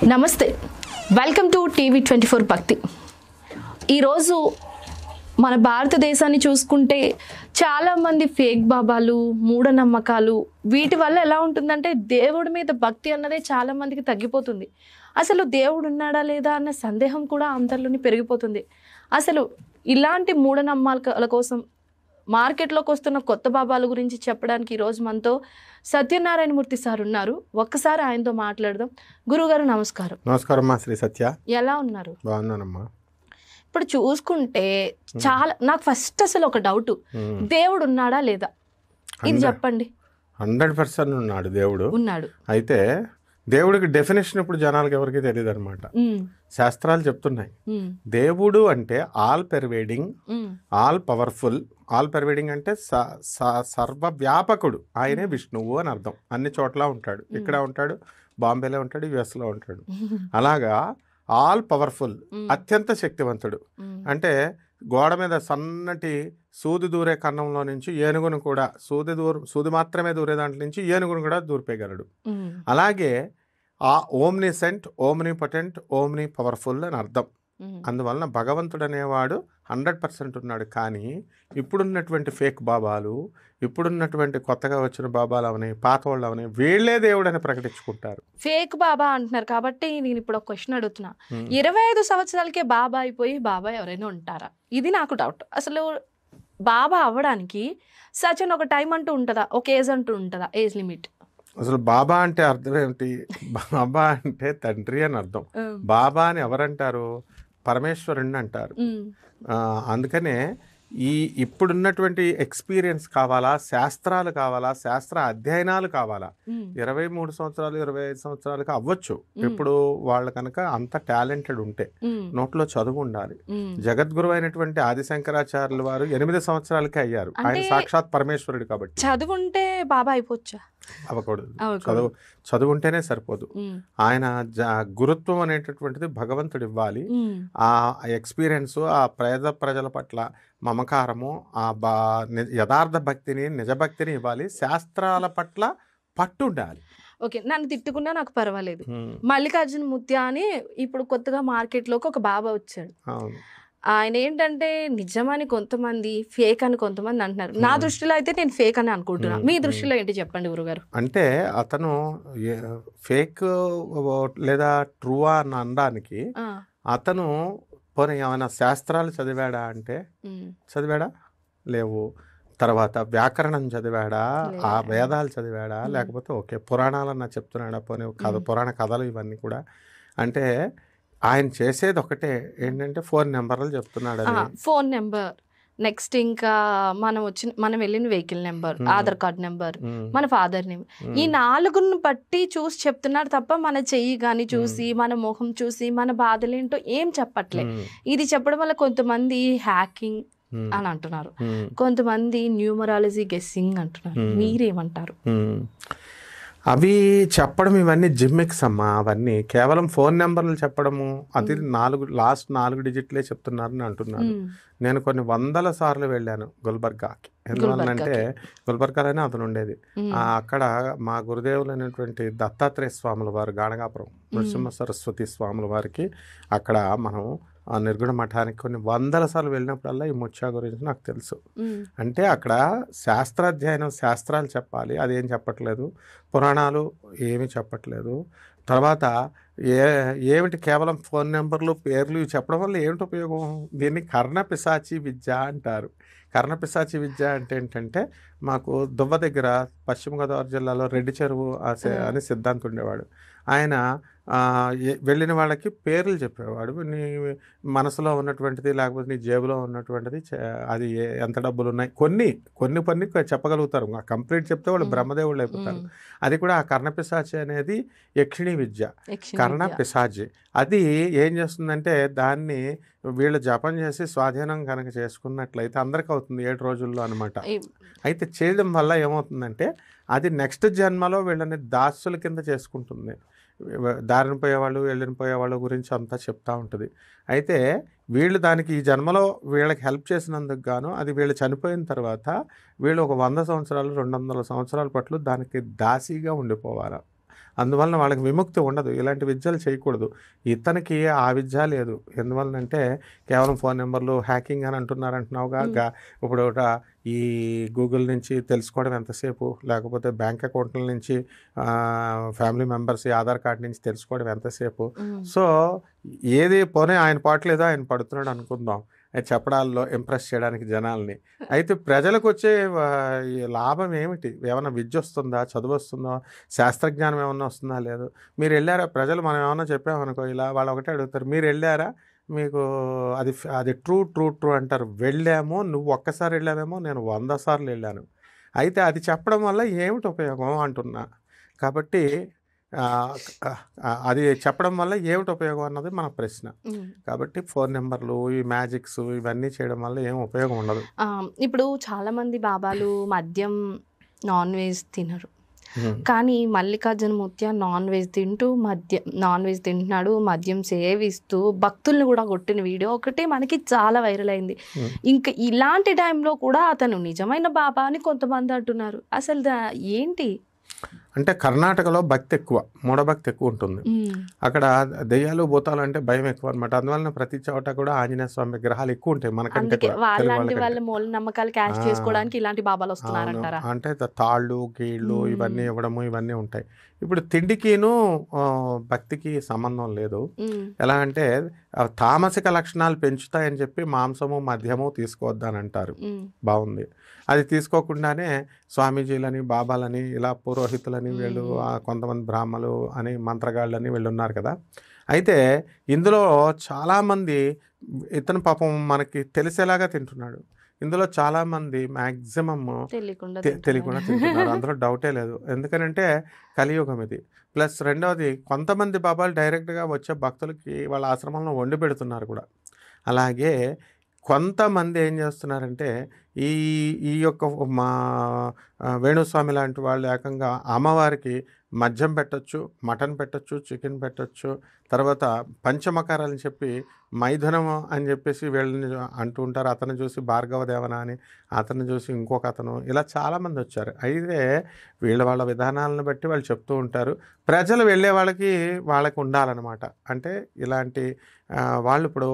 నమస్తే, welcome to టీవీ24 భక్తి. ఈరోజు మన భారతదేశాన్ని చూసుకుంటే చాలామంది ఫేక్ బాబాలు, మూఢనమ్మకాలు, వీటి వల్ల ఎలా ఉంటుందంటే దేవుడి మీద భక్తి అన్నదే చాలామందికి తగ్గిపోతుంది. అసలు దేవుడు ఉన్నాడా లేదా అన్న సందేహం కూడా అందరిలోని పెరిగిపోతుంది. అసలు ఇలాంటి మూఢనమ్మకాల కోసం మార్కెట్లోకి వస్తున్న కొత్త బాబాల గురించి చెప్పడానికి ఈరోజు మనతో సత్యనారాయణమూర్తి సార్ ఉన్నారు. ఒక్కసారి ఆయనతో మాట్లాడదాం. గురుగారు నమస్కారం. నమస్కారం అమ్మా. శ్రీ సత్య, ఎలా ఉన్నారు? బాగున్నానమ్మా. ఇప్పుడు చూసుకుంటే చాలా నాకు ఫస్ట్ అసలు ఒక డౌట్, దేవుడు ఉన్నాడా లేదా ఇది చెప్పండి. 100% ఉన్నాడు దేవుడు. ఉన్నాడు. అయితే దేవుడికి డెఫినేషన్ ఇప్పుడు జనాలకు ఎవరికి తెలియదు అనమాట. శాస్త్రాలు చెప్తున్నాయి దేవుడు అంటే all pervading, all powerful. All pervading అంటే సర్వవ్యాపకుడు. ఆయనే విష్ణువు అని అర్థం. అన్ని చోట్ల ఉంటాడు. ఇక్కడ ఉంటాడు, బాంబేలో ఉంటాడు, యుఎస్లో ఉంటాడు. అలాగా ఆల్ పవర్ఫుల్, అత్యంత శక్తివంతుడు. అంటే గోడ మీద సన్నటి సూది దూరే కన్నంలో నుంచి ఏనుగును కూడా సూది మాత్రమే దూరే దాంట్లో నుంచి ఏనుగును కూడా దూరిపోయగలడు. అలాగే ఆ ఓమ్నిసెంట్, ఓమ్ని పొటెంట్, ఓమ్ని పవర్ఫుల్ అని అర్థం. అందువలన భగవంతుడు అనేవాడు 100% ఉన్నాడు. కానీ ఇప్పుడున్నటువంటి ఫేక్ బాబాలు, ఇప్పుడున్నటువంటి కొత్తగా వచ్చిన బాబాలు అవని, పాత వాళ్ళు అవని, వీళ్లే దేవుడు అని ప్రకటించుకుంటారు. ఫేక్ బాబా అంటున్నారు కాబట్టి నేను ఇప్పుడు ఒక క్వశ్చన్ అడుగుతున్నా. 25 సంవత్సరాలకే బాబా అయిపోయి బాబా ఎవరైనా ఉంటారా? ఇది నాకు డౌట్. అసలు బాబా అవ్వడానికి సచిన్ ఒక టైం అంటూ ఉంటుందా? ఒక ఏజ్ అంటూ ఉంటుందా? Age limit? అసలు బాబా అంటే అర్థం ఏమిటి? బాబా అంటే తండ్రి అని అర్థం. బాబా అని ఎవరంటారు? పరమేశ్వరుణ్ణి అంటారు. అందుకనే ఇప్పుడున్నటువంటి ఎక్స్పీరియన్స్ కావాలా, శాస్త్రాలు కావాలా, శాస్త్ర అధ్యయనాలు కావాలా? 23 సంవత్సరాలు 25 సంవత్సరాలకు అవ్వచ్చు. ఇప్పుడు వాళ్ళు కనుక అంత టాలెంటెడ్ ఉంటే. నోట్లో చదువు ఉండాలి. జగద్గురు అయినటువంటి ఆదిశంకరాచార్యుల వారు 8 సంవత్సరాలకే అయ్యారు. ఆయన సాక్షాత్ పరమేశ్వరుడు కాబట్టి. చదువు ఉంటే బాబా అయిపోవచ్చా? అవ్వకూడదు. చదువు ఉంటేనే సరిపోదు. ఆయన గురుత్వం అనేటటువంటిది భగవంతుడు ఇవ్వాలి. ఆ ఎక్స్పీరియన్స్, ఆ ప్రజల పట్ల మమకారము, ఆ యథార్థ భక్తిని, నిజభక్తిని ఇవ్వాలి. శాస్త్రాల పట్ల పట్టు ఉండాలి. ఓకే, నన్ను తిట్టుకున్నా నాకు పర్వాలేదు. మల్లికార్జున ముత్య అని ఇప్పుడు కొత్తగా మార్కెట్లోకి ఒక బాబా వచ్చాడు. ఆయన ఏంటంటే నిజమని కొంతమంది, ఫేక్ అని కొంతమంది అంటున్నారు. నా దృష్టిలో అయితే నేను ఫేక్ అని అనుకుంటున్నా. మీ దృష్టిలో ఏంటి చెప్పండి గురుగారు? అంటే అతను ఫేక్ లేదా ట్రూ అని అనడానికి అతను పోనీ ఏమైనా శాస్త్రాలు చదివాడా అంటే చదివాడా? లేవు. తర్వాత వ్యాకరణం చదివాడా? ఆ వేదాలు చదివాడా? లేకపోతే ఓకే పురాణాలన్నా చెప్తున్నాడా? పోనీ పురాణ కథలు ఇవన్నీ కూడా. అంటే ఆయన చేసేది ఒకటే, ఏంటంటే ఫోన్ నెంబర్లు చెప్తున్నాడు. ఫోన్ నెంబర్, నెక్స్ట్ ఇంకా మనం వెళ్ళిన vehicle number, Aadhaar card number, మన ఫాదర్ నేమ్, ఈ 4ను బట్టి చూసి చెప్తున్నారు తప్ప మన చెయ్యి కానీ చూసి, మన మొహం చూసి, మన బాధలేంటో ఏం చెప్పట్లే. ఇది చెప్పడం వల్ల కొంతమంది హ్యాకింగ్ అని అంటున్నారు, కొంతమంది న్యూమరాలజీ గెస్సింగ్ అంటున్నారు. మీరేమంటారు? అవి చెప్పడం ఇవన్నీ జిమ్మిక్స్ అమ్మా. అవన్నీ కేవలం ఫోన్ నెంబర్లు చెప్పడము, అది లాస్ట్ 4 డిజిట్లే చెప్తున్నారని అంటున్నారు. నేను కొన్ని 100 సార్లు వెళ్ళాను గుల్బర్గాకి. ఎందువల్లంటే గుల్బర్గాలోనే అతను ఉండేది. అక్కడ మా గురుదేవులు అయినటువంటి దత్తాత్రేయ స్వాముల వారు, గాణగాపురం నృసింహ సరస్వతి స్వాముల వారికి అక్కడ మనం ఆ నిర్గుణ మఠానికి కొన్ని 100 సార్లు వెళ్ళినప్పుడల్లా ఈ ముత్యా గురించి నాకు తెలుసు. అంటే అక్కడ శాస్త్రాధ్యయనం, శాస్త్రాలు చెప్పాలి, అదేం చెప్పట్లేదు. పురాణాలు ఏమీ చెప్పట్లేదు. తర్వాత ఏమిటి కేవలం ఫోన్ నెంబర్లు, పేర్లు చెప్పడం వల్ల ఏమిటి ఉపయోగం? దీన్ని కర్ణపిశాచి విద్య అంటారు. కర్ణపిశాచి విద్య అంటే ఏంటంటే, మాకు దువ్వ దగ్గర పశ్చిమ గోదావరి జిల్లాలో రెడ్డి చెరువు అని సిద్ధాంతం ఉండేవాడు. ఆయన వెళ్ళిన వాళ్ళకి పేర్లు చెప్పేవాడు. నీ మనసులో ఉన్నటువంటిది, లేకపోతే నీ జేబులో ఉన్నటువంటిది, అది ఎంత డబ్బులు ఉన్నాయి, కొన్ని చెప్పగలుగుతారు. కంప్లీట్ చెప్తే వాళ్ళు బ్రహ్మదేవుళ్ళు అయిపోతారు. అది కూడా ఆ కర్ణపిశాచి అనేది యక్షిణీ విద్య. కర్ణపిశాచి అది ఏం చేస్తుందంటే, దాన్ని వీళ్ళు జపం చేసి స్వాధీనం కనుక చేసుకున్నట్లయితే అందరికీ అవుతుంది 7 రోజుల్లో అనమాట. అయితే చేయడం వల్ల ఏమవుతుందంటే, అది నెక్స్ట్ జన్మలో వీళ్ళని దాసుల కింద చేసుకుంటుంది. దారిన పోయేవాళ్ళు, వెళ్ళిన పోయేవాళ్ళ గురించి అంతా చెప్తూ ఉంటుంది. అయితే వీళ్ళు దానికి ఈ జన్మలో వీళ్ళకి హెల్ప్ చేసినందుకు గాను అది వీళ్ళు చనిపోయిన తర్వాత వీళ్ళు ఒక 100 సంవత్సరాలు 200 సంవత్సరాల పట్ల దానికి దాసీగా ఉండిపోవాలి. అందువలన వాళ్ళకి విముక్తి ఉండదు, ఇలాంటి విద్యలు చేయకూడదు. ఇతనికి ఆ విద్య లేదు. ఎందువలనంటే కేవలం ఫోన్ నెంబర్లు హ్యాకింగ్ అని అంటున్నావుగా. ఇప్పుడు ఈ గూగుల్ నుంచి తెలుసుకోవడం ఎంతసేపు, లేకపోతే బ్యాంక్ అకౌంట్ల నుంచి ఫ్యామిలీ మెంబర్స్ ఆధార్ కార్డు నుంచి తెలుసుకోవడం ఎంతసేపు. సో ఏది పోనీ ఆయన పాటలేదో ఆయన పడుతున్నాడు అనుకుందాం, చెప్పడాల్లో ఇంప్రెస్ చేయడానికి జనాల్ని. అయితే ప్రజలకు వచ్చే ఈ లాభం ఏమిటి? ఏమైనా విద్య వస్తుందా, చదువు వస్తుందా, శాస్త్రజ్ఞానం ఏమన్నా వస్తుందా? లేదు. మీరు వెళ్ళారా? ప్రజలు మనం ఏమన్నా చెప్పామనుకో ఇలా, వాళ్ళు ఒకటే అడుగుతారు, మీరు వెళ్ళారా, మీకు అది ట్రూ అంటారు. వెళ్ళాము, నువ్వు ఒక్కసారి వెళ్ళావేమో, నేను 100 సార్లు వెళ్ళాను. అయితే అది చెప్పడం వల్ల ఏమిటి ఉపయోగం అంటున్నా. కాబట్టి అది చెప్పడం వల్ల ఏమిటి ఉపయోగం అన్నది మన ప్రశ్న. కాబట్టి ఫోన్ నెంబర్లు, ఈ మ్యాజిక్స్ ఇవన్నీ చేయడం వల్ల ఏం ఉపయోగం ఉండదు. ఇప్పుడు చాలామంది బాబాలు మద్యం, నాన్ వెజ్ తినరు, కానీ మల్లికార్జునమూర్తి నాన్ వెజ్ తింటున్నాడు, మద్యం సేవిస్తూ భక్తుల్ని కూడా కొట్టిన వీడియో ఒకటి మనకి చాలా వైరల్ అయింది. ఇంకా ఇలాంటి టైంలో కూడా అతను నిజమైన బాబా అని కొంతమంది అంటున్నారు. అసలు ఏంటి అంటే కర్ణాటకలో భక్తి ఎక్కువ, మూఢభక్తి ఎక్కువ ఉంటుంది. అక్కడ దెయ్యాలు భూతాలు అంటే భయం ఎక్కువ అనమాట. అందువలన ప్రతి చోట కూడా ఆంజనేయ స్వామి విగ్రహాలు ఎక్కువ ఉంటాయి మనకంటే. వాళ్ళ మూల నమ్మకాలు క్యాష్ చేసుకోవడానికి ఇలాంటి బాబాలు వస్తున్నారంటారా? అంటే తాళ్ళు కీళ్ళు ఇవన్నీ ఇవ్వడము ఇవన్నీ ఉంటాయి. ఇప్పుడు తిండికిను భక్తికి సంబంధం లేదు. ఎలా అంటే తామసిక లక్షణాలు పెంచుతాయని చెప్పి మాంసము మద్యము తీసుకోవద్దని అంటారు. బాగుంది. అది తీసుకోకుండానే స్వామీజీలని, బాబాలని, ఇలా పురోహితులని, వీళ్ళు కొంతమంది బ్రాహ్మలు అని, మంత్రగాళ్ళని వీళ్ళు ఉన్నారు కదా. అయితే ఇందులో చాలామంది ఇతను పాపం మనకి తెలిసేలాగా తింటున్నాడు. ఇందులో చాలామంది మ్యాక్సిమమ్ తెలియకుండా తింటున్నారు, అందులో డౌటే లేదు. ఎందుకనంటే కలియుగం ఇది. ప్లస్ రెండవది, కొంతమంది బాబాలు డైరెక్ట్గా వచ్చే భక్తులకి వాళ్ళ ఆశ్రమంలో వండి పెడుతున్నారు కూడా. అలాగే కొంతమంది ఏం చేస్తున్నారంటే ఈ యొక్క మా వేణుస్వామి లాంటి వాళ్ళు ఏకంగా అమ్మవారికి మద్యం పెట్టచ్చు, మటన్ పెట్టచ్చు, చికెన్ పెట్టచ్చు, తర్వాత పంచమకారాలని చెప్పి మైథునం అని చెప్పేసి వీళ్ళని అంటూ ఉంటారు. అతను చూసి భార్గవదేవన అని, అతను చూసి ఇంకొక అతను, ఇలా చాలామంది వచ్చారు. అయితే వాళ్ళ విధానాలను బట్టి వాళ్ళు చెప్తూ ఉంటారు. ప్రజలు వెళ్ళే వాళ్ళకి ఉండాలన్నమాట. అంటే ఇలాంటి వాళ్ళు ఇప్పుడు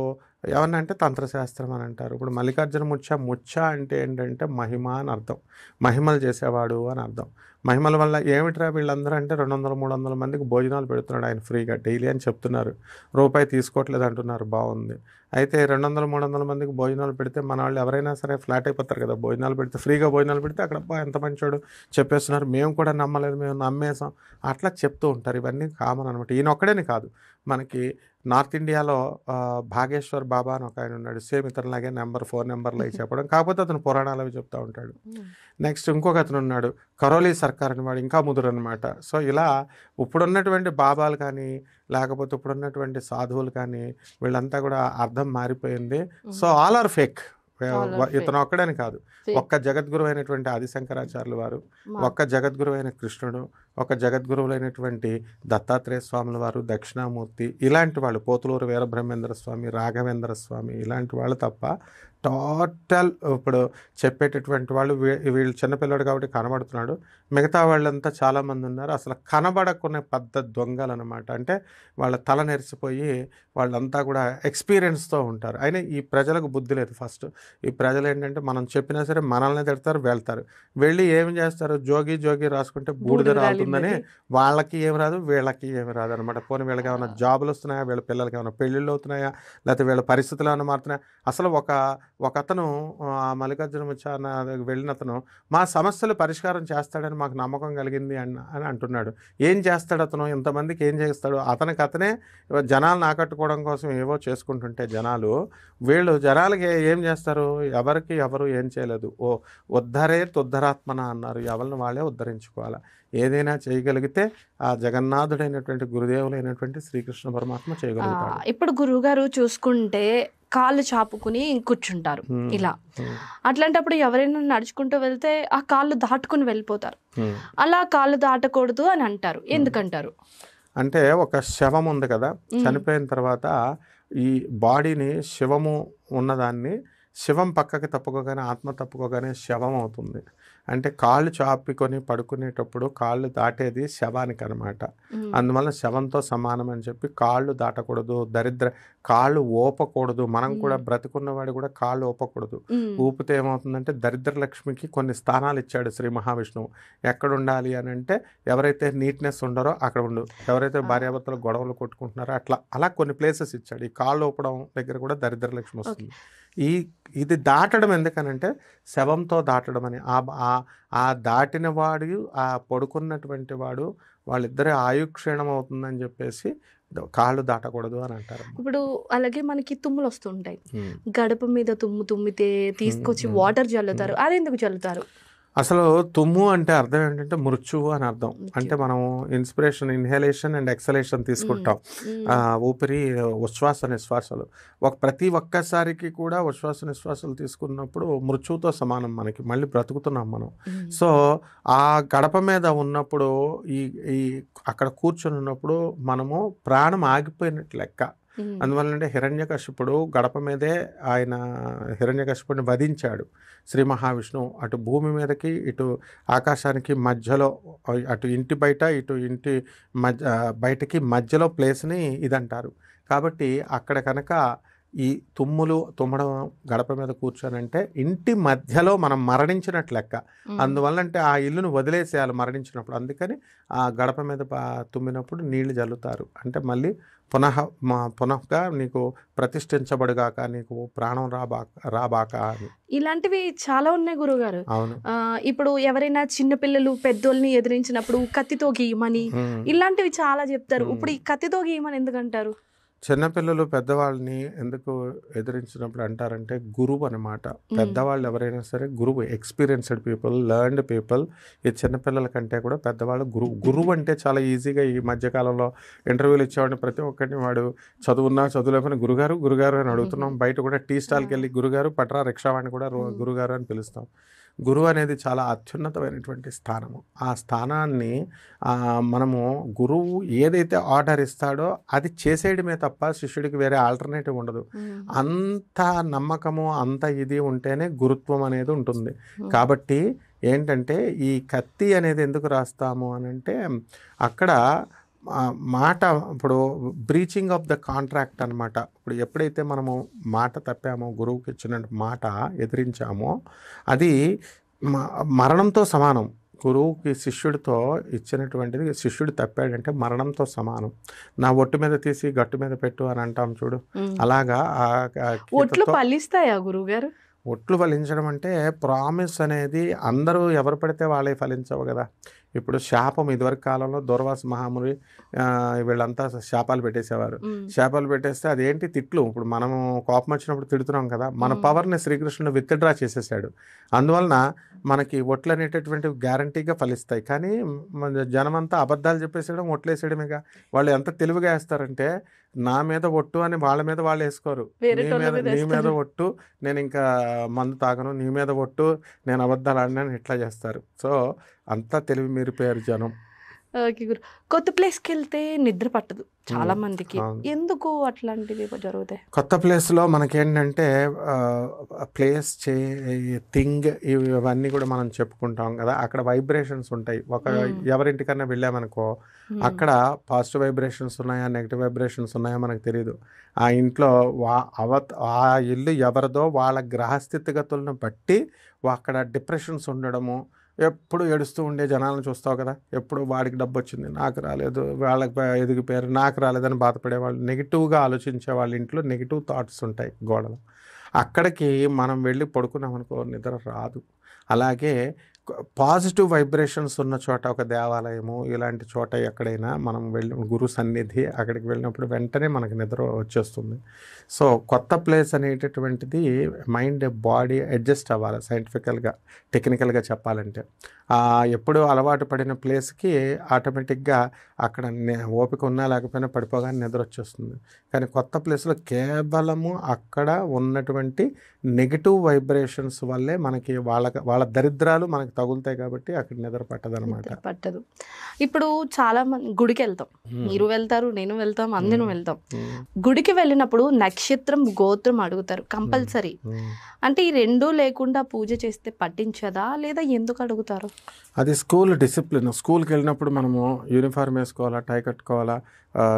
ఏమన్నా అంటే తంత్రశాస్త్రం అని అంటారు. ఇప్పుడు మల్లికార్జున ముచ్చ అంటే ఏంటంటే మహిమ అని అర్థం, మహిమలు చేసేవాడు అని అర్థం. మహిమల వల్ల ఏమిట్రా వీళ్ళందరూ అంటే 200-300 మందికి భోజనాలు పెడుతున్నాడు ఆయన ఫ్రీగా డైలీ అని చెప్తున్నారు. రూపాయి తీసుకోవట్లేదు అంటున్నారు. బాగుంది. అయితే 200-300 మందికి భోజనాలు పెడితే మన వాళ్ళు ఎవరైనా సరే ఫ్లాట్ అయిపోతారు కదా. భోజనాలు పెడితే, ఫ్రీగా భోజనాలు పెడితే అక్కడ ఎంత మంచోడు చెప్పేస్తున్నారు, మేము కూడా నమ్మలేదు, మేము నమ్మేసాం, అట్లా చెప్తూ ఉంటారు. ఇవన్నీ కామన్ అనమాట. ఈయన ఒక్కడేని కాదు, మనకి నార్త్ ఇండియాలో భాగేశ్వర్ బాబా అని ఒక ఆయన ఉన్నాడు. సేమ్ ఇతరులాగే ఫోన్ నెంబర్లు అవి చెప్పడం, కాకపోతే అతను పురాణాలు అవి చెప్తూ ఉంటాడు. నెక్స్ట్ ఇంకొక అతను ఉన్నాడు, కరోలీ సర్కార్ అని, వాడు ఇంకా ముదురు అనమాట. సో ఇలా ఇప్పుడున్నటువంటి బాబాలు కానీ, లేకపోతే ఇప్పుడున్నటువంటి సాధువులు కానీ, వీళ్ళంతా కూడా అర్థం మారిపోయింది. So all are fake. ఇతను ఒక్కడని కాదు, ఒక్క జగద్గురు అయినటువంటి ఆదిశంకరాచార్యులు వారు, ఒక్క జగద్గురు అయిన కృష్ణుడు, ఒక జగద్గురువులైనటువంటి దత్తాత్రేయ స్వాముల వారు, దక్షిణామూర్తి, ఇలాంటి వాళ్ళు, పోతులూరు వీరబ్రహ్మేంద్ర స్వామి, రాఘవేంద్ర స్వామి, ఇలాంటి వాళ్ళు తప్ప టోటల్ ఇప్పుడు చెప్పేటటువంటి వాళ్ళు వీళ్ళు చిన్నపిల్లడు కాబట్టి కనబడుతున్నాడు. మిగతా వాళ్ళంతా చాలామంది ఉన్నారు అసలు కనబడకునే పద్ధతి దొంగలు అనమాట. అంటే వాళ్ళ తల నెరిసిపోయి వాళ్ళంతా కూడా ఎక్స్పీరియన్స్తో ఉంటారు. అయినా ఈ ప్రజలకు బుద్ధి లేదు. ఫస్ట్ ఈ ప్రజలు ఏంటంటే మనం చెప్పినా సరే మనల్ని తిడతారు, వెళ్తారు. వెళ్ళి ఏం చేస్తారు, జోగి రాసుకుంటే బూడిద రాలుతుందని వాళ్ళకి ఏమి రాదు, వీళ్ళకి ఏమి రాదు అనమాట. పోనీ వీళ్ళకి ఏమైనా జాబులు వస్తున్నాయా, వీళ్ళ పిల్లలకి ఏమైనా పెళ్ళిళ్ళు అవుతున్నాయా, లేకపోతే వీళ్ళ పరిస్థితులు ఏమైనా మారుతున్నాయా. అసలు ఒక అతను మల్లికార్జున ముచ్చన వెళ్ళిన అతను మా సమస్యలు పరిష్కారం చేస్తాడని మాకు నమ్మకం కలిగింది అని అంటున్నాడు. ఏం చేస్తాడు అతను, ఇంతమందికి ఏం చేస్తాడు? అతనే జనాలను ఆకట్టుకోవడం కోసం ఏవో చేసుకుంటుంటే వీళ్ళు జనాలకి ఏం చేస్తారు, ఎవరు ఏం చేయలేదు. ఉద్ధరాత్మన అన్నారు, ఎవరిని వాళ్ళే ఉద్ధరించుకోవాలి. ఏదైనా చేయగలిగితే ఆ జగన్నాథుడైనటువంటి గురుదేవులైనటువంటి శ్రీకృష్ణ పరమాత్మ చేయగలుగుతాడు. ఇప్పుడు గురువుగారు చూసుకుంటే కాళ్ళు చాపుకుని కూర్చుంటారు ఇలా. అట్లాంటప్పుడు ఎవరైనా నడుచుకుంటూ వెళ్తే ఆ కాళ్ళు దాటుకుని వెళ్ళిపోతారు. అలా కాళ్ళు దాటకూడదు అని అంటారు. ఎందుకంటారు? అంటే ఒక శవం ఉంది కదా, చనిపోయిన తర్వాత ఈ బాడీని, శవము ఉన్నదాన్ని, శవం పక్కకి తప్పుకోగానే, ఆత్మ తప్పుకోగానే శవం అవుతుంది. అంటే కాళ్ళు చాపుకొని పడుకునేటప్పుడు కాళ్ళు దాటేది శవానికి అనమాట. అందువల్ల శవంతో సమానం అని చెప్పి కాళ్ళు దాటకూడదు, కాళ్ళు ఊపకూడదు. మనం కూడా బ్రతికున్నవాడు కూడా కాళ్ళు ఊపకూడదు. ఊపితే ఏమవుతుందంటే దరిద్ర లక్ష్మికి కొన్ని స్థానాలు ఇచ్చాడు శ్రీ మహావిష్ణువు. ఎక్కడ ఉండాలి అని అంటే ఎవరైతే నీట్నెస్ ఉండరో అక్కడ ఉండు, ఎవరైతే భార్యాభర్తలు గొడవలు కొట్టుకుంటున్నారో అలా కొన్ని ప్లేసెస్ ఇచ్చాడు. ఈ కాళ్ళు ఊపడం దగ్గర కూడా దరిద్ర లక్ష్మి వస్తుంది. ఇది దాటడం ఎందుకనంటే శవంతో దాటడం అని. ఆ దాటిన వాడు, ఆ పడుకున్నటువంటి వాడు, వాళ్ళిద్దరి ఆయుక్షీణం అవుతుందని చెప్పేసి కాళ్ళు దాటకూడదు అని అంటారు. ఇప్పుడు అలాగే మనకి తుమ్ములు వస్తుంటాయి, గడప మీద తుమ్మితే తీసుకొచ్చి వాటర్ చల్లుతారు, అది ఎందుకు చల్లుతారు? అసలు తుమ్ము అంటే అర్థం ఏంటంటే మృత్యువు అని అర్థం. అంటే మనం ఇన్హేలేషన్ అండ్ ఎక్సలేషన్ తీసుకుంటాం, ఊపిరి ఉచ్ఛ్వాస నిశ్వాసాలు. ప్రతి ఒక్కసారికి కూడా ఉచ్ఛ్వాస నిశ్వాసాలు తీసుకున్నప్పుడు మృత్యువుతో సమానం, మనకి మళ్ళీ బ్రతుకుతున్నాం మనం. సో ఆ గడప మీద ఉన్నప్పుడు ఈ అక్కడ కూర్చొని ఉన్నప్పుడు మనము ప్రాణం ఆగిపోయినట్లు లెక్క. అందువల్లంటే హిరణ్యకశిపుడు గడప మీదే ఆయన హిరణ్యకశిపుడిని వధించాడు శ్రీ మహావిష్ణువు. అటు భూమి మీదకి ఇటు ఆకాశానికి మధ్యలో, అటు ఇంటి బయట ఇటు ఇంటి బయటకి మధ్యలో ప్లేస్ని ఇదంటారు. కాబట్టి అక్కడ కనుక ఈ తుమ్మడం గడప మీద కూర్చోనంటే ఇంటి మధ్యలో మనం మరణించినట్లు లెక్క. అందువల్లంటే ఆ ఇల్లును వదిలేసేయాలి మరణించినప్పుడు. అందుకని ఆ గడప మీద తుమ్మినప్పుడు నీళ్లు జల్లుతారు. అంటే మళ్ళీ పునఃగా నీకు ప్రతిష్ఠించబడుగాక, నీకు ప్రాణం రాబాక అని. ఇలాంటివి చాలా ఉన్నాయి గురుగారు. అవును. ఇప్పుడు ఎవరైనా చిన్నపిల్లలు పెద్దోళ్ళని ఎదిరించినప్పుడు కత్తితో గీయమని ఇలాంటివి చాలా చెప్తారు. ఇప్పుడు ఈ కత్తితో గీయమని ఎందుకంటారు? చిన్నపిల్లలు పెద్దవాళ్ళని ఎందుకు ఎదిరించినప్పుడు అంటారంటే గురువు అనమాట. పెద్దవాళ్ళు ఎవరైనా సరే గురువు, ఎక్స్పీరియన్స్డ్ పీపుల్, లర్న్డ్ పీపుల్. ఈ చిన్నపిల్లల కంటే కూడా పెద్దవాళ్ళు గురువు అంటే చాలా ఈజీగా ఈ మధ్యకాలంలో ఇంటర్వ్యూలు ఇచ్చేవాడిని ప్రతి ఒక్కరిని వాడు చదువున్నా చదువులేకపోయినా గురుగారు అని అడుగుతున్నాం. బయట కూడా టీ స్టాల్కి వెళ్ళి గురుగారు, పట్రా రిక్షావాడిని కూడా గురుగారు అని పిలుస్తాం. గురువు అనేది చాలా అత్యున్నతమైనటువంటి స్థానము. ఆ స్థానాన్ని మనము గురువు ఏదైతే ఆర్డర్ ఇస్తాడో అది చేసేయడమే తప్ప శిష్యుడికి వేరే ఆల్టర్నేటివ్ ఉండదు. అంత నమ్మకము, అంత ఇది ఉంటేనే గురుత్వం అనేది ఉంటుంది. కాబట్టి ఏంటంటే ఈ కత్తి అనేది ఎందుకు రాస్తాము అని అంటే అక్కడ మాట, ఇప్పుడు బ్రీచింగ్ ఆఫ్ ద కాంట్రాక్ట్ అనమాట. ఇప్పుడు ఎప్పుడైతే మనము మాట తప్పామో, గురువుకి ఇచ్చిన మాట ఎదిరించామో అది మరణంతో సమానం. గురువుకి శిష్యుడితో ఇచ్చినటువంటిది శిష్యుడు తప్పాడంటే మరణంతో సమానం. నా ఒట్టు మీద తీసి గట్టు మీద పెట్టు అని అంటాం చూడు, అలాగా. ఒట్లు ఫలిస్తాయా గురువుగారు? ఒట్లు ఫలించడం అంటే ప్రామిస్ అనేది అందరూ ఎవరు పడితే వాళ్ళే ఫలించవు కదా. ఇప్పుడు శాపం ఇదివరకు కాలంలో దూర్వాస మహాముని వీళ్ళంతా శాపాలు పెట్టేసేవారు. శాపాలు పెట్టేస్తే అదేంటి తిట్లు. ఇప్పుడు మనము కోపం వచ్చినప్పుడు తిడుతున్నాం కదా, మన పవర్ని శ్రీకృష్ణుడు విత్డ్రా చేసేసాడు. అందువలన మనకి ఒట్లు అనేటటువంటివి గ్యారంటీగా ఫలిస్తాయి. కానీ మన జనమంతా అబద్ధాలు చెప్పేసేయడం, ఒట్లేసేయడమేగా. వాళ్ళు ఎంత తెలివిగా వేస్తారంటే నా మీద ఒట్టు అని వాళ్ళ మీద వాళ్ళు వేసుకోరు. నీ మీద ఒట్టు, నేను ఇంకా మందు తాగను, నీ మీద ఒట్టు, నేను అబద్ధాలు ఆడినాను, ఇట్లా చేస్తారు. సో అంతా తెలివి మీరిపోయారు జనం. ఓకే గురు. కొత్త ప్లేస్కి వెళ్తే నిద్ర పట్టదు చాలా మందికి, ఎందుకు అట్లాంటివి జరుగుతాయి? కొత్త ప్లేస్లో మనకేంటంటే ప్లేస్ థింగ్ ఇవన్నీ కూడా మనం చెప్పుకుంటాం కదా. అక్కడ వైబ్రేషన్స్ ఉంటాయి. ఎవరింటికన్నా వెళ్ళామనుకో, అక్కడ పాజిటివ్ వైబ్రేషన్స్ ఉన్నాయా, నెగిటివ్ వైబ్రేషన్స్ ఉన్నాయా మనకు తెలియదు. ఆ ఇంట్లో ఆ ఇల్లు ఎవరిదో వాళ్ళ గ్రహస్థితిగతులను బట్టి అక్కడ డిప్రెషన్స్ ఉండడము, ఎప్పుడు ఏడుస్తూ ఉండే జనాలను చూస్తావు కదా. ఎప్పుడు వాడికి డబ్బు వచ్చింది నాకు రాలేదు, వాళ్ళకి ఎదిగిపోయారు నాకు రాలేదని బాధపడే వాళ్ళు, నెగిటివ్గా ఆలోచించే వాళ్ళ ఇంట్లో నెగిటివ్ థాట్స్ ఉంటాయి గోడలు. అక్కడికి మనం వెళ్ళి పడుకున్నామనుకో నిద్ర రాదు. అలాగే పాజిటివ్ వైబ్రేషన్స్ ఉన్న చోట, ఒక దేవాలయము ఇలాంటి చోట ఎక్కడైనా మనం వెళ్ళి గురు సన్నిధి అక్కడికి వెళ్ళినప్పుడు వెంటనే మనకి నిద్ర వచ్చేస్తుంది. సో కొత్త ప్లేస్ అనేటటువంటిది మైండ్ బాడీ అడ్జస్ట్ అవ్వాలి. సైంటిఫికల్గా టెక్నికల్గా చెప్పాలంటే ఎప్పుడు అలవాటు పడిన ప్లేస్కి ఆటోమేటిక్గా అక్కడ ఓపిక ఉన్నా లేకపోయినా పడిపోగానే నిద్ర వచ్చేస్తుంది. కానీ కొత్త ప్లేస్లో కేవలము అక్కడ ఉన్నటువంటి నెగిటివ్ వైబ్రేషన్స్ వల్లే మనకి వాళ్ళ దరిద్రాలు మనకు తగులుతాయి కాబట్టి అక్కడ నిద్ర పట్టదనమాట. పట్టదు. ఇప్పుడు చాలా మంది గుడికి వెళ్తాం, మీరు వెళ్తారు, నేను వెళ్తాం, అందరూ వెళ్తాం. గుడికి వెళ్ళినప్పుడు నక్షత్రం గోత్రం అడుగుతారు కంపల్సరీ. అంటే ఈ రెండూ లేకుండా పూజ చేస్తే పట్టించదా లేదా ఎందుకు అడుగుతారు? అది స్కూల్ డిసిప్లిన్. స్కూల్కి వెళ్ళినప్పుడు మనము యూనిఫామ్ వేసుకోవాలా, టై కట్టుకోవాలా,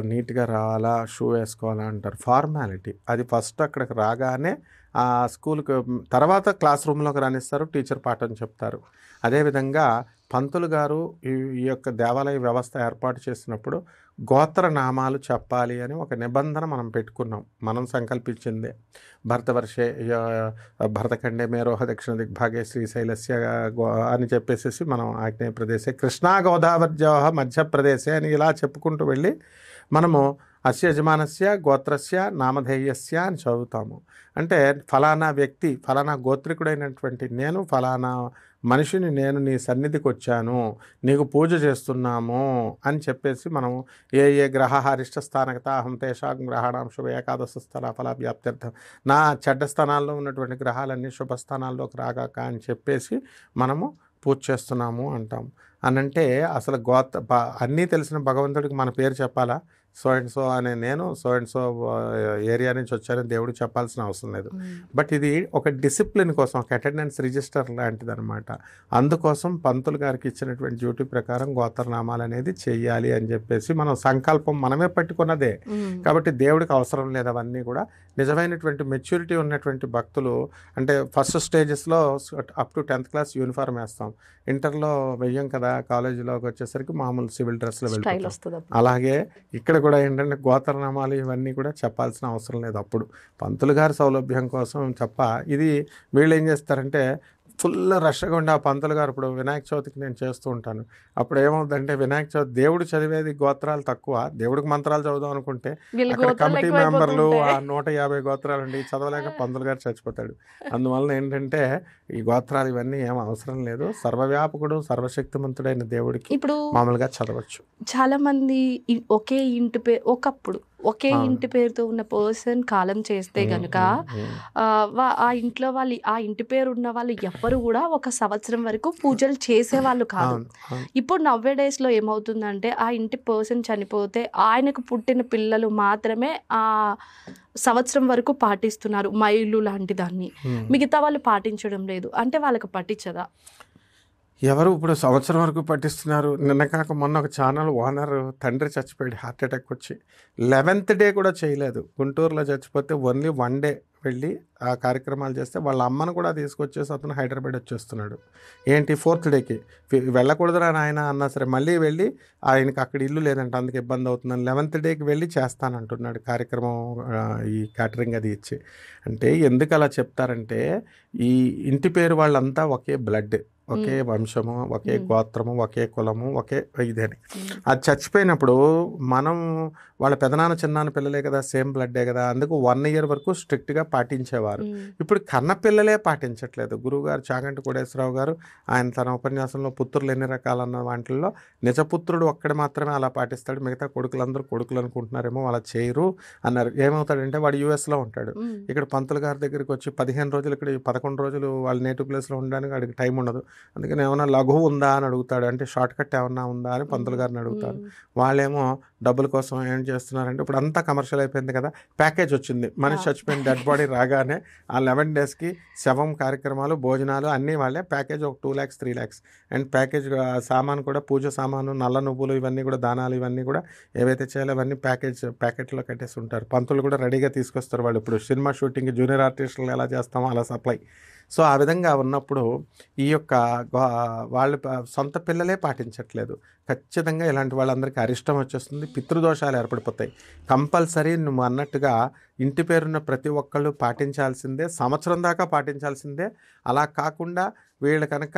నీట్గా రావాలా, షూ వేసుకోవాలా అంటారు. ఫార్మాలిటీ అది. ఫస్ట్ అక్కడికి రాగానే ఆ స్కూల్కి తర్వాత క్లాస్ రూమ్లోకి రానిస్తారు, టీచర్ పాఠం చెప్తారు. అదేవిధంగా పంతులు గారు ఈ యొక్క దేవాలయ వ్యవస్థ ఏర్పాటు చేసినప్పుడు గోత్ర నామాలు చెప్పాలి అని ఒక నిబంధన మనం పెట్టుకున్నాం. మనం సంకల్పించిందే. భరతవర్షే భరతఖండే మేరోహ దక్షిణ దిగ్భాగే శ్రీశైలస్య అని చెప్పేసి మనం ఆగ్నేయ ప్రదేశే కృష్ణా గోదావరిజోహ మధ్యప్రదేశే అని ఇలా చెప్పుకుంటూ వెళ్ళి మనము అస్య యజమానస్య గోత్రస్య నామధేయస్య అని చదువుతాము. అంటే ఫలానా వ్యక్తి, ఫలానా గోత్రికుడైనటువంటి నేను, ఫలానా మనిషిని నేను నీ సన్నిధికి వచ్చాను, నీకు పూజ చేస్తున్నాము అని చెప్పేసి మనం ఏ గ్రహ హరిష్ట స్థానగత అహం తేషాం గ్రహాణం శుభ ఏకాదశ స్థల ఫల వ్యాప్త్యర్థం, నా చెడ్డ స్థానాల్లో ఉన్నటువంటి గ్రహాలన్నీ శుభస్థానాల్లోకి రాగాక అని చెప్పేసి మనము పూజ చేస్తున్నాము అంటాం. అనంటే అసలు అన్నీ తెలిసిన భగవంతుడికి మన పేరు చెప్పాలా? సో అండ్ సో అనే నేను సో అండ్ సో ఏరియా నుంచి వచ్చానని దేవుడికి చెప్పాల్సిన అవసరం లేదు. బట్ ఇది ఒక డిసిప్లిన్ కోసం, ఒక అటెండెన్స్ రిజిస్టర్ లాంటిది అనమాట. అందుకోసం పంతులు గారికి ఇచ్చినటువంటి డ్యూటీ ప్రకారం గోత్రనామాలు అనేది చెయ్యాలి అని చెప్పేసి మనం సంకల్పం మనమే పట్టుకున్నదే. కాబట్టి దేవుడికి అవసరం లేదు అవన్నీ కూడా. నిజమైనటువంటి మెచ్యూరిటీ ఉన్నటువంటి భక్తులు అంటే ఫస్ట్ స్టేజెస్లో up to 10th class uniform వేస్తాం, ఇంటర్లో వెయ్యం కదా, కాలేజీలోకి వచ్చేసరికి మామూలు సివిల్ డ్రెస్లో వెళ్తాం. అలాగే ఇక్కడ కూడా ఏంటంటే గోత్రనామాలు ఇవన్నీ కూడా చెప్పాల్సిన అవసరం లేదు. అప్పుడు పంతులు గారి సౌలభ్యం కోసం తప్ప. ఇది వీళ్ళు ఏం చేస్తారంటే ఫుల్ రష్గా ఉండి ఆ పంతులు గారు ఇప్పుడు వినాయక చవితికి నేను చేస్తూ ఉంటాను. అప్పుడు ఏమవుతుందంటే వినాయక చవితి దేవుడు చదివేది గోత్రాలు తక్కువ, దేవుడికి మంత్రాలు చదువుదాం అనుకుంటే అక్కడ కమిటీ మెంబర్లు 150 గోత్రాలు ఉండి చదవలేక పంతులు గారు చచ్చిపోతాడు. అందువల్ల ఏంటంటే ఈ గోత్రాలు ఇవన్నీ ఏం అవసరం లేదు. సర్వవ్యాపకుడు సర్వశక్తిమంతుడైన దేవుడికి ఇప్పుడు మామూలుగా చదవచ్చు. చాలా మంది ఒకే ఇంటి పేరు, ఒకప్పుడు ఒకే ఇంటి పేరుతో ఉన్న పర్సన్ కాలం చేస్తే గనుక ఆ ఇంట్లో వాళ్ళు, ఆ ఇంటి పేరు ఉన్న వాళ్ళు ఎవ్వరు కూడా ఒక సంవత్సరం వరకు పూజలు చేసేవాళ్ళు కాదు. ఇప్పుడు నవ్వే డేస్ లో ఏమవుతుందంటే ఆ ఇంటి పర్సన్ చనిపోతే ఆయనకు పుట్టిన పిల్లలు మాత్రమే ఆ సంవత్సరం వరకు పాటిస్తున్నారు, మైలు లాంటి దాన్ని. మిగతా వాళ్ళు పాటించడం లేదు. అంటే వాళ్ళకి పట్టించదా? ఎవరు ఇప్పుడు సంవత్సరం వరకు పట్టిస్తున్నారు? నిన్న కాక మొన్న ఒక ఛానల్ ఓనర్ తండ్రి చచ్చిపోయాడు, హార్ట్ అటాక్ వచ్చి 11th డే కూడా చేయలేదు. గుంటూరులో చచ్చిపోతే ఓన్లీ 1 డే వెళ్ళి ఆ కార్యక్రమాలు చేస్తే వాళ్ళ అమ్మను కూడా తీసుకొచ్చేసి అతను హైదరాబాద్ వచ్చేస్తున్నాడు. ఏంటి 4th డేకి వెళ్ళకూడదురా నాయన అన్నా సరే మళ్ళీ వెళ్ళి ఆయనకి అక్కడ ఇల్లు లేదంట, అందుకు ఇబ్బంది అవుతుందని 11th డేకి వెళ్ళి చేస్తానంటున్నాడు కార్యక్రమం, ఈ క్యాటరింగ్ అది ఇచ్చి. అంటే ఎందుకు అలా చెప్తారంటే ఈ ఇంటి పేరు వాళ్ళంతా ఒకే బ్లడ్, ఒకే వంశము, ఒకే గోత్రము, ఒకే కులము, ఒకే ఇదని. అది చచ్చిపోయినప్పుడు మనం వాళ్ళ పెదనాన్న చిన్నాన్న పిల్లలే కదా, సేమ్ బ్లడ్డే కదా, అందుకు 1 year వరకు స్ట్రిక్ట్గా పాటించేవారు. ఇప్పుడు కన్న పిల్లలే పాటించట్లేదు. గురువుగారు చాగంటి కోటేశ్వరరావు గారు ఆయన తన ఉపన్యాసంలో పుత్రులు ఎన్ని రకాలన్న వాటిల్లో నిజపుత్రుడు ఒక్కడే మాత్రమే అలా పాటిస్తాడు, మిగతా కొడుకులందరూ కొడుకులు అనుకుంటున్నారేమో అలా చేయరు అన్నారు. ఏమవుతాడంటే వాడు యూఎస్లో ఉంటాడు, ఇక్కడ పంతులు గారి దగ్గరికి వచ్చి 15 రోజులు, ఇక్కడ 11 రోజులు వాళ్ళ నేటివ్ ప్లేస్లో ఉండడానికి వాడికి టైం ఉండదు. అందుకని ఏమన్నా లఘువు ఉందా అని అడుగుతాడు, అంటే షార్ట్ కట్ ఏమన్నా ఉందా అని పంతులు గారిని అడుగుతారు. వాళ్ళేమో డబ్బుల కోసం ఏం చేస్తున్నారంటే ఇప్పుడు అంతా కమర్షియల్ అయిపోయింది కదా, ప్యాకేజ్ వచ్చింది. మనిషి చచ్చిపోయిన డెడ్ బాడీ రాగానే ఆ 11 daysకి శవం కార్యక్రమాలు, భోజనాలు అన్నీ వాళ్ళే. ప్యాకేజ్ ఒక 2 lakhs 3 lakhs అండ్ ప్యాకేజ్ సామాను కూడా, పూజ సామాను, నల్ల నువ్వులు ఇవన్నీ కూడా, దానాలు ఇవన్నీ కూడా ఏవైతే చేయాలో అవన్నీ ప్యాకెట్లో కట్టేసి ఉంటారు. పంతులు కూడా రెడీగా తీసుకొస్తారు. వాళ్ళు ఇప్పుడు సినిమా షూటింగ్ జూనియర్ ఆర్టిస్టులు ఎలా చేస్తామో అలా సప్లై. సో ఆ విధంగా ఉన్నప్పుడు ఈ యొక్క వాళ్ళు సొంత పిల్లలే పాటించట్లేదు. ఖచ్చితంగా ఇలాంటి వాళ్ళందరికీ అరిష్టం వచ్చేస్తుంది, పితృదోషాలు ఏర్పడిపోతాయి. కంపల్సరీ నువ్వు అన్నట్టుగా ఇంటి పేరున్న ప్రతి ఒక్కళ్ళు పాటించాల్సిందే, సంవత్సరం దాకా పాటించాల్సిందే. అలా కాకుండా వీళ్ళు కనుక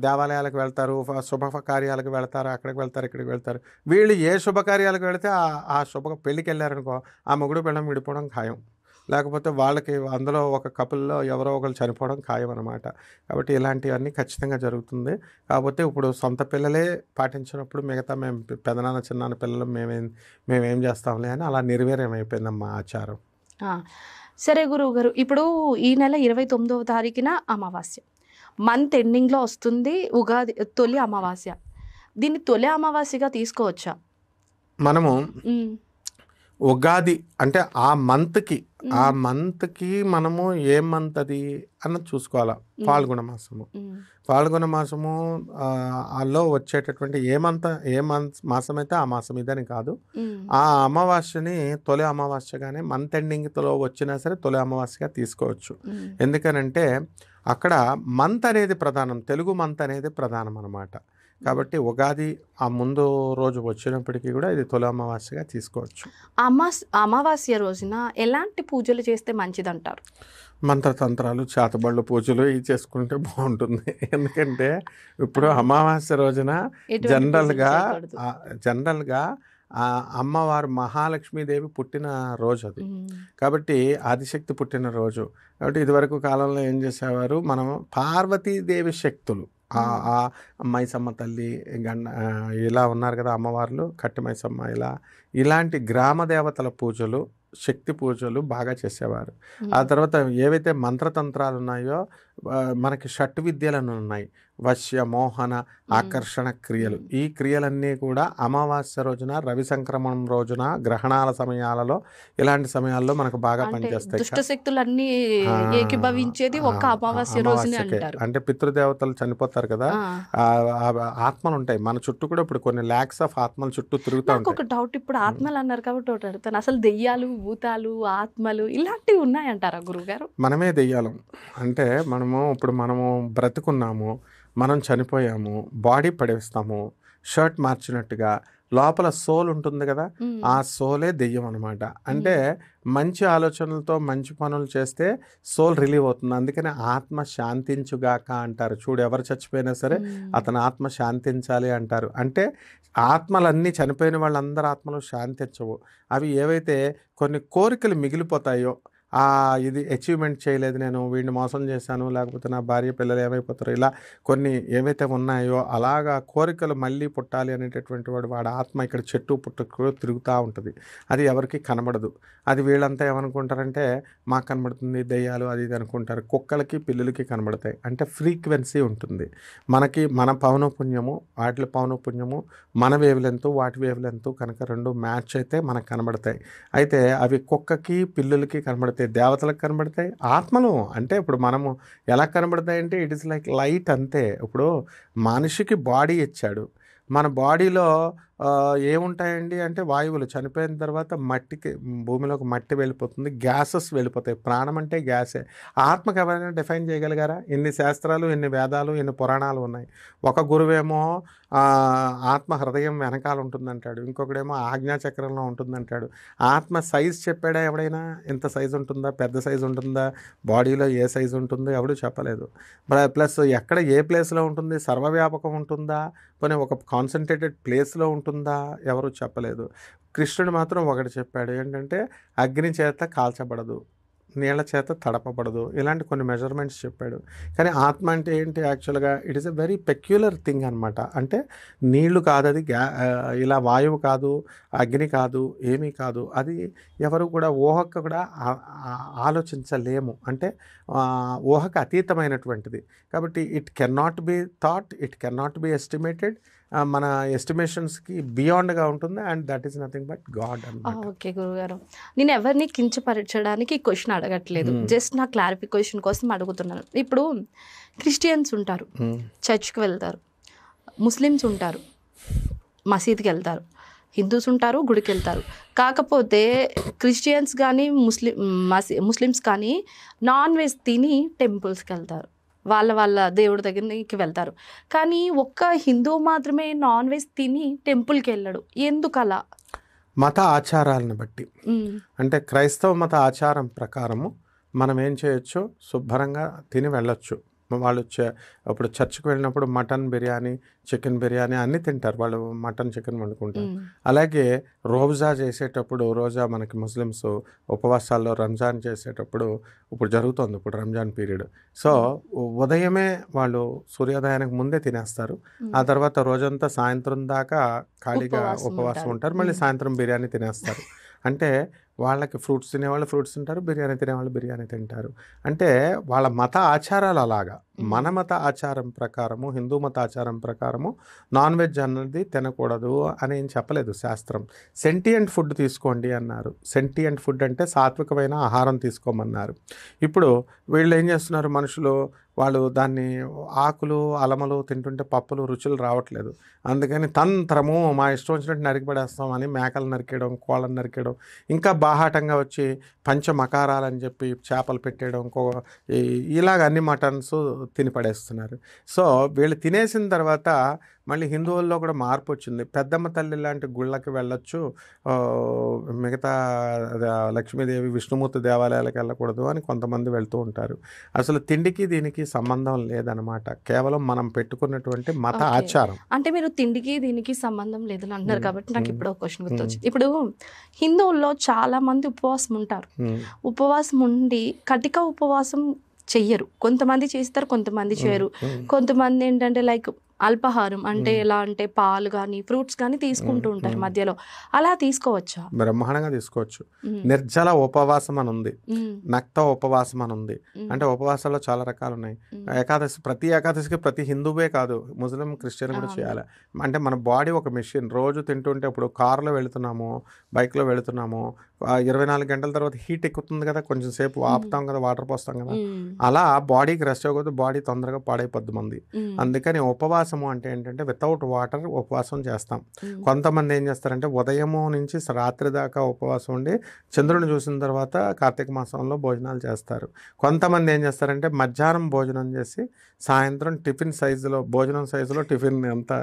దేవాలయాలకు వెళ్తారు, శుభకార్యాలకు వెళ్తారు, అక్కడికి వెళ్తారు, ఇక్కడికి వెళ్తారు. వీళ్ళు ఏ శుభకార్యాలకు వెళితే ఆ పెళ్ళికి వెళ్ళారనుకో ఆ మొగుడు పిల్లం విడిపోవడం ఖాయం, లేకపోతే వాళ్ళకి అందులో ఒక కపుల్లో ఎవరో ఒకరు చనిపోవడం ఖాయం అనమాట. కాబట్టి ఇలాంటివన్నీ ఖచ్చితంగా జరుగుతుంది. కాకపోతే ఇప్పుడు సొంత పిల్లలే పాటించినప్పుడు మిగతా మేము పెదనాన్న చిన్నాన్న పిల్లలు మేమేం చేస్తాంలే అని అలా నిర్వీర్యమైపోయిందమ్మా ఆచారం. సరే గురువు గారు, ఇప్పుడు ఈ నెల 29వ తారీఖున అమావాస్య. మంత్ ఎండింగ్లో వస్తుంది ఉగాది, తొలి అమావాస్య. దీన్ని తొలి అమావాస్యగా తీసుకోవచ్చా? మనము ఉమ్, ఉగాది అంటే ఆ మంత్కి మనము ఏ మంత్ అది అన్నది చూసుకోవాలా. ఫాల్గుణ మాసము, ఉమ్, ఫాల్గుణ మాసము లో వచ్చేటటువంటి ఏ మాసం అయితే ఆ మాసం ఇదని కాదు. ఉమ్, ఆ అమావాస్యని తొలి అమావాస్యగానే మంత్ ఎండింగ్లో వచ్చినా సరే తొలి అమావాస్యగా తీసుకోవచ్చు. ఉమ్, ఎందుకనంటే అక్కడ మంత్ అనేది ప్రధానం, తెలుగు మంత్ అనేది ప్రధానం అన్నమాట. కాబట్టి ఉగాది ఆ ముందు రోజు వచ్చినప్పటికీ కూడా ఇది తొలి అమావాస్యగా తీసుకోవచ్చు. అమావాస్య రోజున ఎలాంటి పూజలు చేస్తే మంచిదంటారు? మంత్రతంత్రాలు, చేతబళ్ళు, పూజలు ఇవి చేసుకుంటే బాగుంటుంది. ఎందుకంటే ఇప్పుడు అమావాస్య రోజున ఎటువంటి పూజలు జనరల్గా చేయకూడదు? జనరల్గా ఆ అమ్మవారు మహాలక్ష్మీదేవి పుట్టిన రోజు అది. ఉమ్, కాబట్టి ఆదిశక్తి పుట్టిన రోజు కాబట్టి ఇదివరకు కాలంలో ఏం చేసేవారు, మనం పార్వతీదేవి శక్తులు ఆ మైసమ్మ తల్లి ఇలా ఉన్నారు కదా అమ్మవార్లు, కట్టి మైసమ్మ ఇలాంటి గ్రామ దేవతల పూజలు, శక్తి పూజలు బాగా చేసేవారు. ఆ తర్వాత ఏవైతే మంత్రతంత్రాలు ఉన్నాయో మనకి షట్ విద్యలను ఉన్నాయి, వశ్య, మోహన, ఆకర్షణ క్రియలు. ఈ క్రియలన్నీ కూడా అమావాస్య రోజున, రవి సంక్రమణం రోజున, గ్రహణాల సమయాలలో, ఇలాంటి సమయాల్లో మనకు బాగా అంటే పనిచేస్తాయి. దుష్ట శక్తులన్నీ ఏకీభవించేది ఒక్క అమావాస్య రోజునే అంటారు. అంటే పితృదేవతలు చనిపోతారు కదా, ఆ, ఆత్మలు ఉంటాయి మన చుట్టూ కూడా. ఇప్పుడు కొన్ని ల్యాక్స్ ఆఫ్ ఆత్మలు చుట్టూ తిరుగుతూ నాకు ఉంటాయి. ఒక డౌట్, ఇప్పుడు ఆత్మలు అన్నారు కాబట్టి ఒకటి అడుగుతాను, అసలు దెయ్యాలు, భూతాలు, ఆత్మలు ఇలాంటివి ఉన్నాయంటారా గురువుగారు? మనమే దెయ్యాలం. అంటే ఇప్పుడు మనము బ్రతుకున్నాము, మనం చనిపోయాము, బాడీ పడేస్తాము, షర్ట్ మార్చినట్టుగా లోపల సోల్ ఉంటుంది కదా, ఆ సోలే దెయ్యం అనమాట. అంటే మంచి ఆలోచనలతో మంచి పనులు చేస్తే సోల్ రిలీవ్ అవుతుంది. అందుకని ఆత్మ శాంతించుగాక అంటారు. చూడు, ఎవరు చచ్చిపోయినా సరే అతని ఆత్మ శాంతించాలి అంటారు. అంటే ఆత్మలన్నీ, చనిపోయిన వాళ్ళందరి ఆత్మలు శాంతించవు. అవి ఏవైతే కొన్ని కోరికలు మిగిలిపోతాయో, ఇది అచీవ్మెంట్ చేయలేదు, నేను వీడిని మోసం చేశాను, లేకపోతే నా భార్య పిల్లలు ఏమైపోతారో, ఇలా కొన్ని ఏవైతే ఉన్నాయో అలాగా కోరికలు మళ్ళీ పుట్టాలి అనేటటువంటి వాడి ఆత్మ ఇక్కడ చెట్టు పుట్టుకు తిరుగుతూ ఉంటుంది. అది ఎవరికి కనబడదు. అది వీళ్ళంతా ఏమనుకుంటారంటే మాకు కనబడుతుంది దెయ్యాలు అది ఇది అనుకుంటారు. కుక్కలకి, పిల్లులకి కనబడతాయి. అంటే ఫ్రీక్వెన్సీ ఉంటుంది. మన పౌనఃపుణ్యము, వాటి పౌనఃపుణ్యము, మన వేవ్లెంత్, వాటి వేవ్లెంత్ కనుక రెండు మ్యాచ్ అయితే మనకు కనబడతాయి. అయితే అవి కుక్కకి, పిల్లులకి కనబడతాయి, దేవతలకు కనబడతాయి. ఆత్మలు అంటే ఇప్పుడు మనము ఎలా కనబడతాయి అంటే ఇట్ ఇస్ లైక్ లైట్ అంతే. ఇప్పుడు మనిషికి బాడీ ఇచ్చాడు, మన బాడీలో ఏముంటాయండి అంటే వాయువులు. చనిపోయిన తర్వాత భూమిలోకి మట్టి వెళ్ళిపోతుంది, గ్యాసెస్ వెళ్ళిపోతాయి. ప్రాణం అంటే గ్యాసే. ఆత్మకు ఎవరైనా డిఫైన్ చేయగలిగారా? ఎన్ని శాస్త్రాలు, ఎన్ని వేదాలు, ఎన్ని పురాణాలు ఉన్నాయి. ఒక గురువేమో ఆత్మ హృదయం వెనకాల ఉంటుందంటాడు, ఇంకొకడేమో ఆజ్ఞాచక్రంలో ఉంటుందంటాడు. ఆత్మ సైజ్ చెప్పాడా ఎవడైనా? ఇంత సైజు ఉంటుందా, పెద్ద సైజు ఉంటుందా, బాడీలో ఏ సైజు ఉంటుందో ఎవడు చెప్పలేదు. ప్లస్ ఎక్కడ ఏ ప్లేస్లో ఉంటుంది, సర్వవ్యాపకం ఉంటుందా, పోనీ ఒక కాన్సన్ట్రేటెడ్ ప్లేస్లో ఉంటుందా, ఎవరు చెప్పలేదు. కృష్ణుడు మాత్రం ఒకటి చెప్పాడు, ఏంటంటే అగ్ని చేత కాల్చబడదు, నీళ్ల చేత తడపబడదు, ఇలాంటి కొన్ని మెజర్మెంట్స్ చెప్పాడు. కానీ ఆత్మ అంటే ఏంటి యాక్చువల్గా? It is a very peculiar thing అనమాట. అంటే నీళ్లు కాదు అది, ఇలా వాయువు కాదు, అగ్ని కాదు, ఏమీ కాదు. అది ఎవరు కూడా ఊహకు కూడా ఆలోచించలేము. అంటే ఊహకు అతీతమైనటువంటిది. కాబట్టి it can not be thought, it can not be estimated. మన ఎస్టిమేషన్స్కి బియాండ్గా ఉంటుంది. And that is nothing but God అన్నమాట. ఓకే గురుగారు, నేను ఎవరిని కించపరచడానికి క్వశ్చన్ అడగట్లేదు, జస్ట్ నా క్లారిఫికేషన్ కోసం అడుగుతున్నాను. ఇప్పుడు క్రిస్టియన్స్ ఉంటారు, చర్చ్కి వెళ్తారు, ముస్లిమ్స్ ఉంటారు, మసీద్కి వెళ్తారు, హిందూస్ ఉంటారు, గుడికి వెళ్తారు. కాకపోతే క్రిస్టియన్స్ కానీ ముస్లిమ్స్ కానీ నాన్ వెజ్ తిని టెంపుల్స్కి వెళ్తారు, వాళ్ళ దేవుడి దగ్గరికి వెళ్తారు. కానీ ఒక్క హిందూ మాత్రమే నాన్ వెజ్ తిని టెంపుల్కి వెళ్ళడు, ఎందుకు అలా? మత ఆచారాలను బట్టి. అంటే క్రైస్తవ మత ఆచారం ప్రకారము మనం ఏం చేయొచ్చు, శుభ్రంగా తిని వెళ్ళొచ్చు. వాళ్ళు ఇప్పుడు చర్చ్కి వెళ్ళినప్పుడు మటన్ బిర్యానీ, చికెన్ బిర్యానీ అన్నీ తింటారు. వాళ్ళు మటన్, చికెన్ వండుకుంటారు. అలాగే రోజా చేసేటప్పుడు, రోజా మనకి ముస్లిమ్స్ ఉపవాసాల్లో రంజాన్ చేసేటప్పుడు, ఇప్పుడు జరుగుతుంది ఇప్పుడు రంజాన్ పీరియడ్. సో ఉదయమే వాళ్ళు సూర్యోదయానికి ముందే తినేస్తారు. ఆ తర్వాత రోజంతా సాయంత్రం దాకా ఖాళీగా ఉపవాసం ఉంటారు, మళ్ళీ సాయంత్రం బిర్యానీ తినేస్తారు. అంటే వాళ్ళకి ఫ్రూట్స్ తినేవాళ్ళు ఫ్రూట్స్ తింటారు, బిర్యానీ తినేవాళ్ళు బిర్యానీ తింటారు. అంటే వాళ్ళ మత ఆచారాలు అలాగా. మన మత ఆచారం ప్రకారము, హిందూ మత ఆచారం ప్రకారము నాన్ వెజ్ అన్నది తినకూడదు అని ఏం చెప్పలేదు శాస్త్రం. సెంటియంట్ ఫుడ్ తీసుకోండి అన్నారు. సెంటియంట్ ఫుడ్ అంటే సాత్వికమైన ఆహారం తీసుకోమన్నారు. ఇప్పుడు వీళ్ళు ఏం చేస్తున్నారు మనుషులు, వాళ్ళు దాన్ని ఆకులు అలమలు తింటుంటే పప్పులు రుచులు రావట్లేదు. అందుకని తంత్రము మా ఇష్టం వచ్చినట్టు నరికిపడేస్తామని మేకలు నరికేయడం, కోళ్ళను నరికేయడం, ఇంకా బాహాటంగా వచ్చి పంచమకారాలని చెప్పి చేపలు పెట్టేయడం, ఇలాగ అన్ని మటన్స్ తిని పడేస్తున్నారు. సో వీళ్ళు తినేసిన తర్వాత మళ్ళీ హిందువుల్లో కూడా మార్పు వచ్చింది. పెద్దమ్మ తల్లి లాంటి గుళ్ళకి వెళ్ళొచ్చు, మిగతా లక్ష్మీదేవి విష్ణుమూర్తి దేవాలయాలకు వెళ్ళకూడదు అని కొంతమంది వెళ్తూ ఉంటారు. అసలు తిండికి దీనికి సంబంధం లేదనమాట, కేవలం మనం పెట్టుకున్నటువంటి మత ఆచారం. అంటే మీరు తిండికి దీనికి సంబంధం లేదని అంటున్నారు కాబట్టి నాకు ఇప్పుడు ఒక క్వశ్చన్ గుర్తొచ్చింది. ఇప్పుడు హిందువుల్లో చాలా మంది ఉపవాసం ఉంటారు. ఉపవాసం ఉండి కటిక ఉపవాసం చెయ్యరు. కొంతమంది చేస్తారు, కొంతమంది చేయరు. కొంతమంది ఏంటంటే లైక్ అల్పాహారం అంటే ఎలా అంటే పాలు కానీ ఫ్రూట్స్ కానీ తీసుకుంటూ ఉంటారు మధ్యలో. అలా తీసుకోవచ్చా? బ్రహ్మాండంగా తీసుకోవచ్చు. నిర్జల ఉపవాసం అని ఉంది, నక్త ఉపవాసం అని ఉంది. అంటే ఉపవాసాల్లో చాలా రకాలు ఉన్నాయి. ఏకాదశి, ప్రతి ఏకాదశికి ప్రతి హిందువే కాదు, ముస్లిం క్రిస్టియన్ కూడా చేయాలి. అంటే మన బాడీ ఒక మెషిన్. రోజు తింటుంటే ఇప్పుడు కారులో వెళుతున్నాము, బైక్లో వెళుతున్నాము, 24 గంటల తర్వాత హీట్ ఎక్కుతుంది కదా, కొంచెం సేపు ఆపుతాం కదా, వాటర్ పోస్తాం కదా, అలా బాడీకి రెస్ట్ అవ్వకపోతే బాడీ తొందరగా పాడైపోద్ది మంది. అందుకని ఉపవాసము అంటే ఏంటంటే వితౌట్ వాటర్ ఉపవాసం చేస్తాం. కొంతమంది ఏం చేస్తారంటే ఉదయము నుంచి రాత్రి దాకా ఉపవాసం ఉండి చంద్రుని చూసిన తర్వాత కార్తీక మాసంలో భోజనాలు చేస్తారు. కొంతమంది ఏం చేస్తారంటే మధ్యాహ్నం భోజనం చేసి సాయంత్రం టిఫిన్ సైజులో, భోజనం సైజులో టిఫిన్ అంతా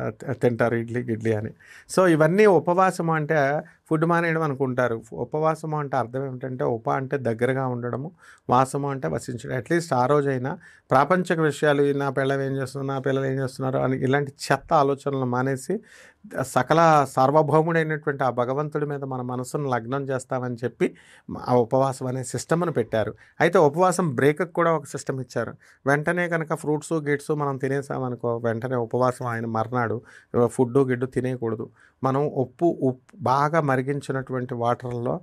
తింటారు, ఇడ్లీ అని. సో ఇవన్నీ ఉపవాసం అంటే ఫుడ్ మానేయడం అనుకుంటారు. ఉపవాసము అంటే అర్థం ఏమిటంటే, అంటే దగ్గరగా ఉండడము, వాసము అంటే వసించడం. అట్లీస్ట్ ఆ రోజైనా ప్రాపంచిక విషయాలు, నా పిల్లలు ఏం చేస్తున్నారు, నా పిల్లలు ఏం చేస్తున్నారు అని ఇలాంటి చెత్త ఆలోచనలు మానేసి సకల సార్వభౌముడైనటువంటి ఆ భగవంతుడి మీద మన మనసును లగ్నం చేస్తామని చెప్పి ఆ ఉపవాసం అనే సిస్టమ్ను పెట్టారు. అయితే ఉపవాసం బ్రేక్కి కూడా ఒక సిస్టమ్ ఇచ్చారు. వెంటనే కనుక ఫ్రూట్స్ గిట్స్ మనం తినేసామనుకో, వెంటనే ఉపవాసం ఆయన మర్నాడు ఫుడ్డు గిడ్డు తినేయకూడదు. మనం ఉప్పు బాగా మరిగించినటువంటి వాటర్లో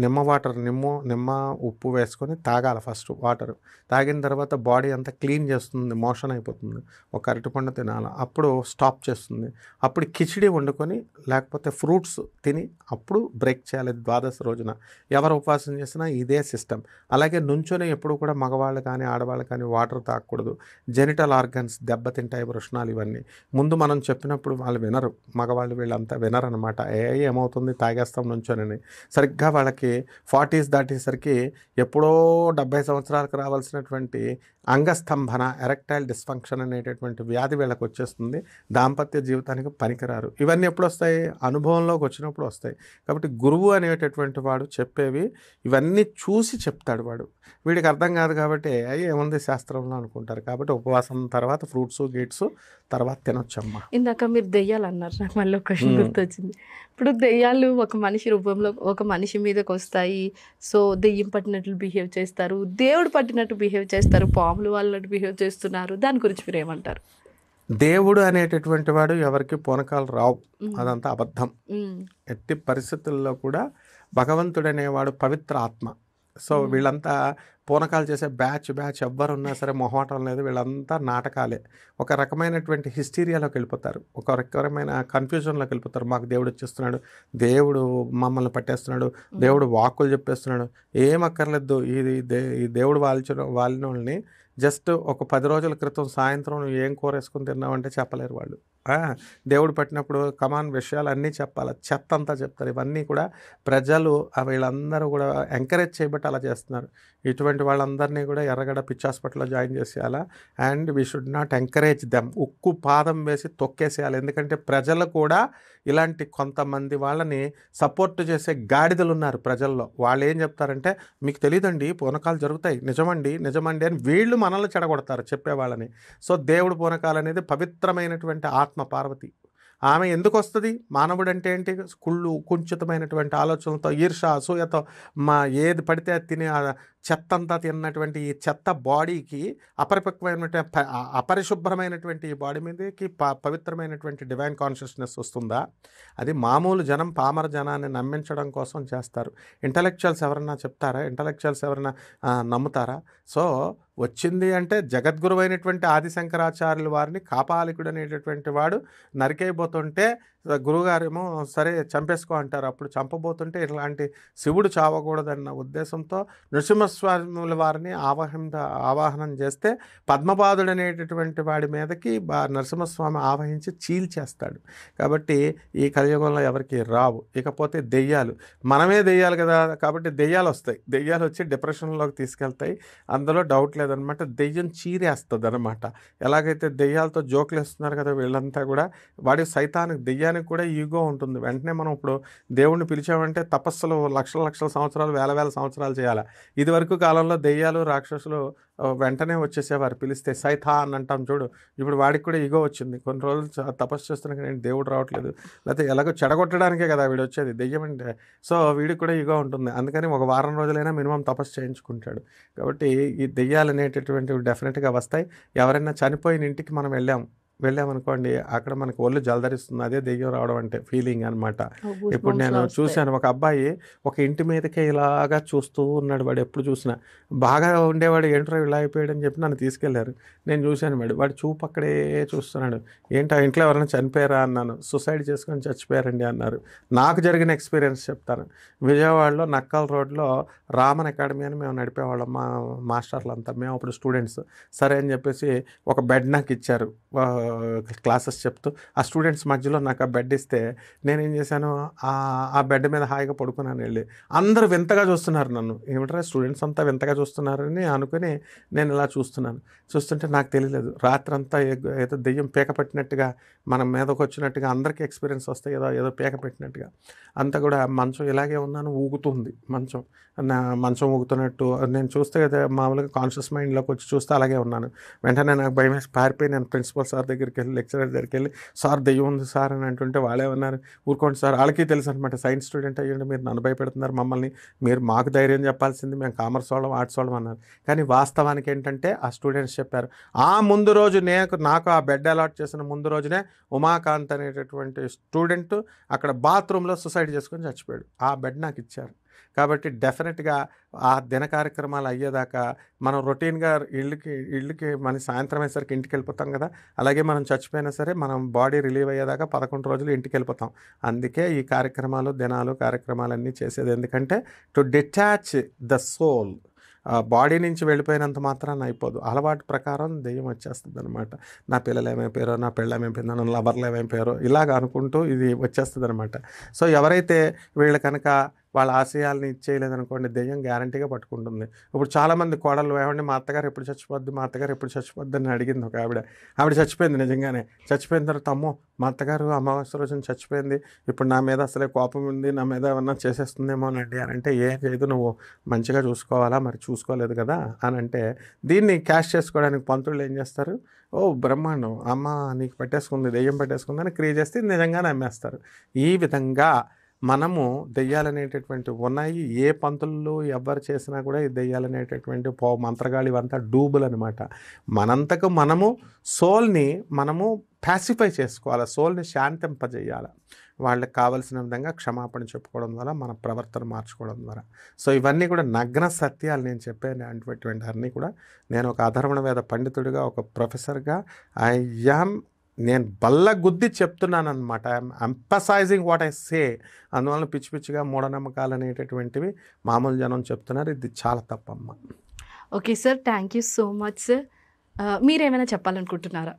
నిమ్మ ఉప్పు వేసుకొని తాగాలి. ఫస్ట్ వాటర్ తాగిన తర్వాత బాడీ అంతా క్లీన్ చేస్తుంది, మోషన్ అయిపోతుంది. ఒక అరటిపండు తినాలి, అప్పుడు స్టాప్ చేస్తుంది. అప్పుడు కిచిడి వండుకొని లేకపోతే ఫ్రూట్స్ తిని అప్పుడు బ్రేక్ చేయాలి. ద్వాదశి రోజున ఎవరు ఉపవాసం చేసినా ఇదే సిస్టమ్. అలాగే నుంచొని ఎప్పుడు కూడా మగవాళ్ళు కానీ ఆడవాళ్ళు కానీ వాటర్ తాగకూడదు. జెనిటల్ ఆర్గన్స్ దెబ్బతింటాయి, వృషణాలు ఇవన్నీ. ముందు మనం చెప్పినప్పుడు వాళ్ళు వినరు, మగవాళ్ళు వీళ్ళంతా వినరు అనమాట. ఏమవుతుంది తాగేస్తాం నుంచొని. సరిగ్గా వాళ్ళకి 40s దాటేసరికి ఎప్పుడో 70 సంవత్సరాలకు రావాల్సినటువంటి అంగస్తంభన, ఎరెక్టైల్ డిస్ఫంక్షన్ అనేటటువంటి వ్యాధి వీళ్ళకి వచ్చేస్తుంది. దాంపత్య జీవితానికి పనికిరారు. ఇవన్నీ ఎప్పుడు వస్తాయి? అనుభవంలోకి వచ్చినప్పుడు వస్తాయి. కాబట్టి గురువు అనేటటువంటి వాడు చెప్పేవి ఇవన్నీ చూసి చెప్తాడు. వీడికి అర్థం కాదు కాబట్టి ఏముంది శాస్త్రంలో అనుకుంటారు. కాబట్టి ఉపవాసం తర్వాత ఫ్రూట్స్ గీట్స్ తర్వాత తినొచ్చమ్మా. ఇందాక మీరు దెయ్యాలు అన్నారు, నాకు మళ్ళీ ఒక క్వశ్చన్ గుర్తొచ్చింది. ఇప్పుడు దెయ్యాలు ఒక మనిషి రూపంలో ఒక మనిషి మీదకి వస్తాయి. సో దెయ్యం పట్టినట్లు బిహేవ్ చేస్తారు, దేవుడు పట్టినట్టు బిహేవ్ చేస్తారు, పాములు వాళ్ళట్టు బిహేవ్ చేస్తున్నారు. దాని గురించి మీరు ఏమంటారు? దేవుడు అనేటటువంటి వాడు ఎవరికి పూనకాలు రావు, అదంతా అబద్ధం. ఎట్టి పరిస్థితుల్లో కూడా భగవంతుడు అనేవాడు పవిత్ర ఆత్మ. సో వీళ్ళంతా పూనకాలు చేసే బ్యాచ్ ఎవ్వరున్నా సరే మొహమాటం లేదు, వీళ్ళంతా నాటకాలే. ఒక రకమైనటువంటి హిస్టీరియాలోకి వెళ్ళిపోతారు, ఒక రకమైన కన్ఫ్యూజన్లోకి వెళ్ళిపోతారు. మాకు దేవుడు వచ్చేస్తున్నాడు, దేవుడు మమ్మల్ని పట్టేస్తున్నాడు, దేవుడు వాక్కులు చెప్పేస్తున్నాడు. ఏమక్కర్లేదు. ఈ దేవుడు వాలిన వాళ్ళని జస్ట్ ఒక 10 రోజుల క్రితం సాయంత్రం నువ్వు ఏం కూర వేసుకుని తిన్నావంటే చెప్పలేరు వాళ్ళు. దేవుడు పట్టినప్పుడు కమాన్ విషయాలు అన్నీ చెప్పాలి, చెత్త అంతా చెప్తారు. ఇవన్నీ కూడా ప్రజలు వీళ్ళందరూ కూడా ఎంకరేజ్ చేయబట్టి అలా చేస్తున్నారు. ఇటువంటి వాళ్ళందరినీ కూడా ఎర్రగడ్డ పిచ్చి హాస్పిటల్లో జాయిన్ చేసేయాలా. And we should not encourage them. ఉక్కు పాదం వేసి తొక్కేసేయాలి. ఎందుకంటే ప్రజలు కూడా ఇలాంటి కొంతమంది వాళ్ళని సపోర్ట్ చేసే గాడిదలు ఉన్నారు ప్రజల్లో. వాళ్ళు ఏం చెప్తారంటే, మీకు తెలియదండి పూనకాలు జరుగుతాయి, నిజమండి అని వీళ్ళు మనల్ని చెడగొడతారు చెప్పేవాళ్ళని. సో దేవుడు పూనకాలు అనేది పవిత్రమైనటువంటి ఆత్మ పార్వతి. ఆమె ఎందుకు వస్తుంది? మానవుడు అంటే ఏంటి? కుంచితమైనటువంటి ఆలోచనలతో, ఈర్ష, అసూయతో ఏది పడితే అది తిని చెత్త అంతా తిన్నటువంటి ఈ చెత్త బాడీకి అపరిశుభ్రమైనటువంటి ఈ బాడీ మీదకి పవిత్రమైనటువంటి డివైన్ కాన్షియస్నెస్ వస్తుందా? అది మామూలు జనం, పామర జనాన్ని నమ్మించడం కోసం చేస్తారు. ఇంటలెక్చువల్స్ ఎవరన్నా చెప్తారా? ఇంటలెక్చువల్స్ ఎవరన్నా నమ్ముతారా? సో వచ్చింది అంటే జగద్గురు అయినటువంటి ఆదిశంకరాచార్యుల వారిని కాపాలికుడు అనేటటువంటి వాడు నరికేయబోతుంటే గురువుగారేమో సరే చంపేసుకో అంటారు. అప్పుడు చంపబోతుంటే ఇలాంటి శివుడు చావకూడదన్న ఉద్దేశంతో నృసింహస్వాముల వారిని ఆవాహనం చేస్తే పద్మపాదుడు అనేటటువంటి వాడి మీదకి నరసింహస్వామి ఆవహించి చీల్చేస్తాడు. కాబట్టి ఈ కలియుగంలో ఎవరికి రావు. ఇకపోతే దెయ్యాలు, మనమే దెయ్యాలు కదా, కాబట్టి దెయ్యాలు వస్తాయి. దెయ్యాలు వచ్చి డిప్రెషన్లోకి తీసుకెళ్తాయి, అందులో డౌట్ లేదనమాట. దెయ్యం చీరేస్తుంది అనమాట. ఎలాగైతే దెయ్యాలతో జోకులు వేస్తున్నారు కదా వీళ్ళంతా కూడా, వాడి సైతానికి దెయ్యానికి కూడా ఈగో ఉంటుంది. వెంటనే మనం ఇప్పుడు దేవుణ్ణి పిలిచామంటే తపస్సులు లక్షల సంవత్సరాలు, వేల సంవత్సరాలు చేయాలి. ఇదివరకు కాలంలో దెయ్యాలు రాక్షసులు వెంటనే వచ్చేసేవారు, పిలిస్తే సైతాన్ అంటాం చూడు. ఇప్పుడు వాడికి కూడా ఈగో వచ్చింది. కొన్ని రోజులు తపస్సు చేస్తున్నా కానీ దేవుడు రావట్లేదు, లేకపోతే ఎలాగో చెడగొట్టడానికే కదా వీడు వచ్చేది దెయ్యం అంటే. సో వీడికి కూడా ఈగో ఉంటుంది. అందుకని ఒక వారం రోజులైనా మినిమం తపస్సు చేయించుకుంటాడు. కాబట్టి ఈ దెయ్యాలు అనేటటువంటివి డెఫినెట్గా వస్తాయి. ఎవరైనా చనిపోయిన ఇంటికి మనం వెళ్ళామనుకోండి, అక్కడ మనకు ఒళ్ళు జలధరిస్తుంది. అదే దెయ్యం రావడం అంటే ఫీలింగ్ అనమాట. ఇప్పుడు నేను చూశాను, ఒక అబ్బాయి ఒక ఇంటి మీదకే ఇలాగా చూస్తూ ఉన్నాడు. వాడు ఎప్పుడు చూసినా బాగా ఉండేవాడు, ఏంట్రా ఇలా అయిపోయాడు అని చెప్పి నన్ను తీసుకెళ్లారు. నేను చూశాను, వాడి చూపు అక్కడే చూస్తున్నాడు. ఏంటి ఆ ఇంట్లో ఎవరైనా చనిపోయారా అన్నాను. సూసైడ్ చేసుకొని చచ్చిపోయారండి అన్నారు. నాకు జరిగిన ఎక్స్పీరియన్స్ చెప్తాను. విజయవాడలో నక్కల్ రోడ్లో రామన్ అకాడమీ అని మేము నడిపేవాళ్ళం, మా మాస్టర్లు అంతా. మేము అప్పుడు స్టూడెంట్స్. సరే అని చెప్పేసి ఒక బెడ్ నాకు ఇచ్చారు క్లాసెస్ చెప్తూ. ఆ స్టూడెంట్స్ మధ్యలో నాకు ఆ బెడ్ ఇస్తే నేనేం చేశాను, ఆ బెడ్ మీద హాయిగా పడుకున్నాను. వెళ్ళి అందరూ వింతగా చూస్తున్నారు నన్ను. ఏమిట్రా స్టూడెంట్స్ అంతా వింతగా చూస్తున్నారని అనుకుని నేను ఇలా చూస్తుంటే నాకు తెలియలేదు, రాత్రంతా ఏదో దెయ్యం పీక పెట్టినట్టుగా మన మీదకి వచ్చినట్టుగా అందరికీ ఎక్స్పీరియన్స్ వస్తాయి కదా, ఏదో పీక పెట్టినట్టుగా. అంతా కూడా మంచం ఇలాగే ఉన్నాను, ఊగుతుంది మంచం ఊగుతున్నట్టు. నేను చూస్తే కదా మామూలుగా కాన్షియస్ మైండ్లోకి వచ్చి చూస్తే అలాగే ఉన్నాను. వెంటనే నాకు భయం వేసి పారిపోయి నేను ప్రిన్సిపల్ సార్ దగ్గరికి వెళ్ళి, లెక్చరర్ దగ్గరికి వెళ్ళి, సార్ దెయ్యం ఉంది సార్ అని అంటుంటే వాళ్ళే ఉన్నారు, ఊరుకోండి సార్. వాళ్ళకి తెలుసు అనమాట, సైన్స్ స్టూడెంట్ అయ్యండి మీరు నన్ను భయపెడుతున్నారు మమ్మల్ని, మీరు మాకు ధైర్యం చెప్పాల్సింది, మేము కామర్స్ వాళ్ళం ఆర్ట్స్ వాళ్ళం అన్నారు. కానీ వాస్తవానికి ఏంటంటే ఆ స్టూడెంట్స్ చెప్పారు, ఆ ముందు రోజు నాకు ఆ బెడ్ అలాట్ చేసిన ముందు రోజునే ఉమాకాంత్ అనేటటువంటి స్టూడెంట్ అక్కడ బాత్రూంలో సూసైడ్ చేసుకొని చచ్చిపోయాడు. ఆ బెడ్ నాకు ఇచ్చారు. కాబట్టి డెఫినెట్గా ఆ దిన కార్యక్రమాలు అయ్యేదాకా మనం రొటీన్గా ఇళ్ళకి మన సాయంత్రం అయ్యేసరికి ఇంటికి వెళ్ళిపోతాం కదా, అలాగే మనం చచ్చిపోయినా సరే మనం బాడీ రిలీవ్ అయ్యేదాకా 11 రోజులు ఇంటికి వెళ్ళిపోతాం. అందుకే ఈ కార్యక్రమాలన్నీ చేసేది. ఎందుకంటే to detach the soul. Body నుంచి వెళ్ళిపోయినంత మాత్రాన్ని అయిపోదు, అలవాటు ప్రకారం దెయ్యం వచ్చేస్తుంది అనమాట. నా పిల్లలు ఏమైపోయారో, నా పిల్లలు ఏమైపోయిందో, నా లవర్లు ఏమైపోయారో ఇలాగ అనుకుంటూ ఇది వచ్చేస్తుంది అనమాట. సో ఎవరైతే వీళ్ళు కనుక వాళ్ళ ఆశయాలని ఇచ్చేయలేదనుకోండి, దెయ్యం గ్యారంటీగా పట్టుకుంటుంది. ఇప్పుడు చాలామంది కోడళ్ళు ఏమండి మా అత్తగారు ఎప్పుడు చచ్చిపోద్ది అని అడిగింది ఒక ఆవిడ చచ్చిపోయింది. నిజంగానే చచ్చిపోయిన తర్వాత అమ్మో మా అత్తగారు అమావాస్య రోజున చచ్చిపోయింది, ఇప్పుడు నా మీద అసలే కోపం ఉంది, నా మీద ఏమన్నా చేసేస్తుందేమోనండి అని అంటే, ఏం చేయదు, నువ్వు మంచిగా చూసుకోవాలా, మరి చూసుకోలేదు కదా అని అంటే, దీన్ని క్యాష్ చేసుకోవడానికి పంతులు ఏం చేస్తారు, ఓ బ్రహ్మాండం అమ్మ నీకు పట్టేసుకుంది, దెయ్యం పట్టేసుకుంది అని క్రియేట్ చేస్తే నిజంగానే అమ్మేస్తారు. ఈ విధంగా మనము దెయ్యాలనేటటువంటి ఉన్నాయి. ఏ పంతులు ఎవరు చేసినా కూడా ఈ దెయ్యాలనేటటువంటి మంత్రగాళ్ళు ఇవంతా డూబులు అనమాట. మనంతకు మనము సోల్ని ప్యాసిఫై చేసుకోవాలి, సోల్ని శాంతింపజేయాలి. వాళ్ళకి కావాల్సిన విధంగా క్షమాపణ చెప్పుకోవడం ద్వారా మన ప్రవర్తన మార్చుకోవడం ద్వారా. సో ఇవన్నీ కూడా నగ్న సత్యాలు. నేను చెప్పాను అటువంటి అన్నీ కూడా నేను ఒక అధర్వణ వేద పండితుడిగా, ఒక ప్రొఫెసర్గా నేను బల్ల గుద్ది చెప్తున్నాను అనమాట. I am emphasising what I say. అందువల్ల పిచ్చిగా మూఢనమ్మకాలు అనేటటువంటివి మామూలు జనం చెప్తున్నారు, ఇది చాలా తప్పమ్మ. Okay sir, thank you so much sir. మీరేమైనా చెప్పాలనుకుంటున్నారా?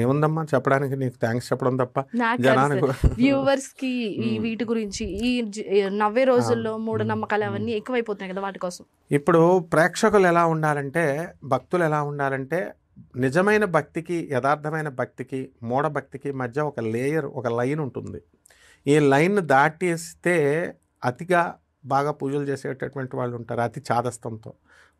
ఏముందమ్మా చెప్పడానికి, నీకు థ్యాంక్స్ చెప్పడం తప్ప జనానికి వ్యూవర్స్ కి ఈ వీటి గురించి, ఈ నవ్వే రోజుల్లో మూఢనమ్మకాలు అవన్నీ ఎక్కువైపోతున్నాయి కదా, వాటి కోసం ఇప్పుడు ప్రేక్షకులు ఎలా ఉండాలంటే, భక్తులు ఎలా ఉండాలంటే, నిజమైన భక్తికి, యథార్థమైన భక్తికి, మూఢ భక్తికి మధ్య ఒక లైన్ ఉంటుంది. ఈ లైన్ దాటేస్తే అతిగా బాగా పూజలు చేసేటటువంటి వాళ్ళు ఉంటారు అతి చాదస్తంతో,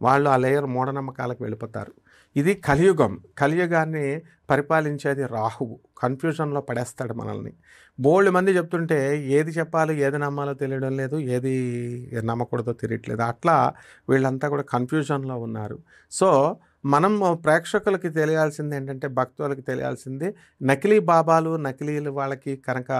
వాళ్ళు ఆ లేయర్ మూఢనమ్మకాలకు వెళ్ళిపోతారు. ఇది కలియుగం. కలియుగాన్ని పరిపాలించేది రాహువు. కన్ఫ్యూజన్లో పడేస్తాడు మనల్ని. బోల్డ్ మంది చెప్తుంటే ఏది చెప్పాలో ఏది నమ్మాలో తెలియడం లేదు, ఏది నమ్మకూడదో తెలియట్లేదు. అట్లా వీళ్ళంతా కూడా కన్ఫ్యూజన్లో ఉన్నారు. సో మనం ప్రేక్షకులకి తెలియాల్సింది ఏంటంటే, భక్తులకి తెలియాల్సింది, నకిలీ బాబాలు నకిలీలు వాళ్ళకి కనుక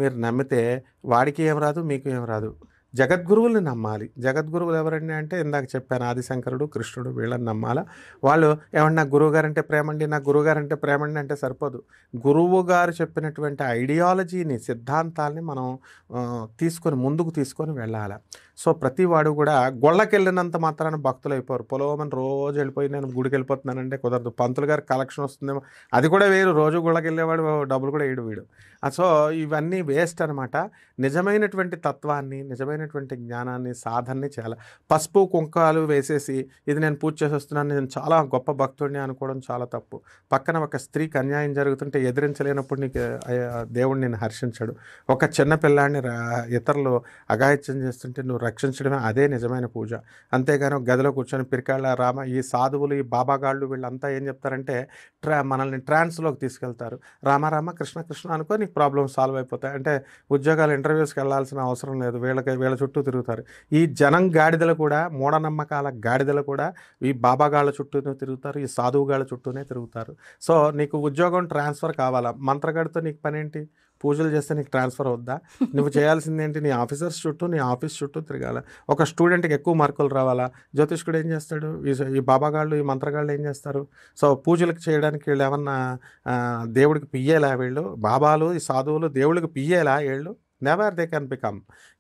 మీరు నమ్మితే వాడికి ఏం రాదు, మీకు ఏం రాదు. జగద్గురువుల్ని నమ్మాలి. జగద్గురువులు ఎవరండి అంటే ఇందాక చెప్పాను, ఆదిశంకరుడు, కృష్ణుడు, వీళ్ళని నమ్మాలా. వాళ్ళు ఏమన్నా నాకు గురువుగారంటే ప్రేమండి, నాకు గురువుగారంటే ప్రేమండి అంటే సరిపోదు. గురువు గారు చెప్పినటువంటి ఐడియాలజీని, సిద్ధాంతాలని మనం ముందుకు తీసుకొని వెళ్ళాలి. సో ప్రతి వాడు కూడా గొళ్ళకి వెళ్ళినంత మాత్రాన భక్తులు అయిపోరు. పొలవమని రోజు వెళ్ళిపోయి నేను గుడికి వెళ్ళిపోతున్నానంటే కుదరదు. పంతులు గారు కలెక్షన్ వస్తుందేమో, అది కూడా వేరు. రోజు గుళ్ళకి వెళ్ళేవాడు డబ్బులు కూడా వేయడు వీడు. సో ఇవన్నీ వేస్ట్ అనమాట. నిజమైనటువంటి తత్వాన్ని, నిజమైనటువంటి జ్ఞానాన్ని, సాధనని చేయాలి. పసుపు కుంకాలు వేసేసి ఇది నేను పూజ చేసి వస్తున్నాను, నేను చాలా గొప్ప భక్తుడిని అనుకోవడం చాలా తప్పు. పక్కన ఒక స్త్రీకి అన్యాయం జరుగుతుంటే ఎదిరించలేనప్పుడు నీకు దేవుడు నేను హర్షించడు. ఒక చిన్న పిల్లాడిని ఇతరులు అఘాయిత్యం చేస్తుంటే నువ్వు రక్షించడమే అదే నిజమైన పూజ. అంతేగాని ఒక గదిలో కూర్చొని పిరికాళ్ళ రామ, ఈ సాధువులు, ఈ బాబాగాళ్ళు వీళ్ళంతా ఏం చెప్తారంటే మనల్ని ట్రాన్స్లోకి తీసుకెళ్తారు. రామ రామ కృష్ణ కృష్ణ అనుకో, నీకు ప్రాబ్లమ్స్ సాల్వ్ అయిపోతాయి. అంటే ఉద్యోగాలు, ఇంటర్వ్యూస్కి వెళ్ళాల్సిన అవసరం లేదు, వీళ్ళ చుట్టూ తిరుగుతారు. ఈ జనం గాడిదలు కూడా, మూఢనమ్మకాల గాడిదలు కూడా ఈ బాబాగాళ్ళ చుట్టూనే తిరుగుతారు, ఈ సాధువుగాళ్ళ చుట్టూనే తిరుగుతారు. సో నీకు ఉద్యోగం ట్రాన్స్ఫర్ కావాలా, మంత్రగాడితో నీకు పని ఏంటి? పూజలు చేస్తే నీకు ట్రాన్స్ఫర్ అవుద్దా? నువ్వు చేయాల్సింది ఏంటి? నీ ఆఫీసర్స్ చుట్టూ, నీ ఆఫీస్ చుట్టూ తిరగాల. ఒక స్టూడెంట్కి ఎక్కువ మార్కులు రావాలా? జ్యోతిష్కుడు ఏం చేస్తాడు? ఈ బాబాగాళ్ళు, ఈ మంత్రగాళ్ళు ఏం చేస్తారు? సో పూజలకు చేయడానికి వీళ్ళు ఏమన్నా దేవుడికి పియ్యేలా? వీళ్ళు బాబాలు, ఈ సాధువులు దేవుడికి పియ్యేలా వీళ్ళు? Never they can become.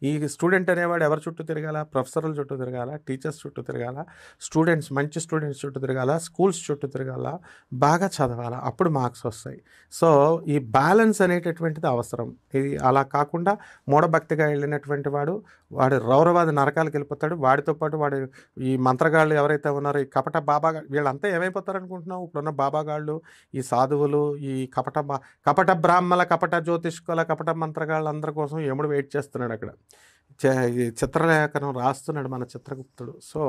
ఈ స్టూడెంట్ అనేవాడు ఎవరి చుట్టూ తిరగాల? ప్రొఫెసర్ల చుట్టూ తిరగాల, టీచర్స్ చుట్టూ తిరగాల, మంచి స్టూడెంట్స్ చుట్టూ తిరగాల, స్కూల్స్ చుట్టూ తిరగాల, బాగా చదవాలా, అప్పుడు మార్క్స్ వస్తాయి. సో ఈ బ్యాలెన్స్ అనేటటువంటిది అవసరం. ఇది అలా కాకుండా మూఢభక్తిగా వెళ్ళినటువంటి వాడు రౌరవాది నరకాలకు వెళ్ళిపోతాడు. వాడితో పాటు ఈ మంత్రగాళ్ళు ఎవరైతే ఉన్నారో, ఈ కపట బాబాగా, వీళ్ళంతా ఏమైపోతారు అనుకుంటున్నావు? ఇప్పుడున్న బాబాగాళ్ళు, ఈ సాధువులు, ఈ కపట బ్రాహ్మల, కపట జ్యోతిష్కుల, కపట మంత్రగాళ్ళు అందరి కోసం యముడు వెయిట్ చేస్తున్నాడు అక్కడ. చిత్రలేఖనం రాస్తున్నాడు మన చిత్రగుప్తుడు. సో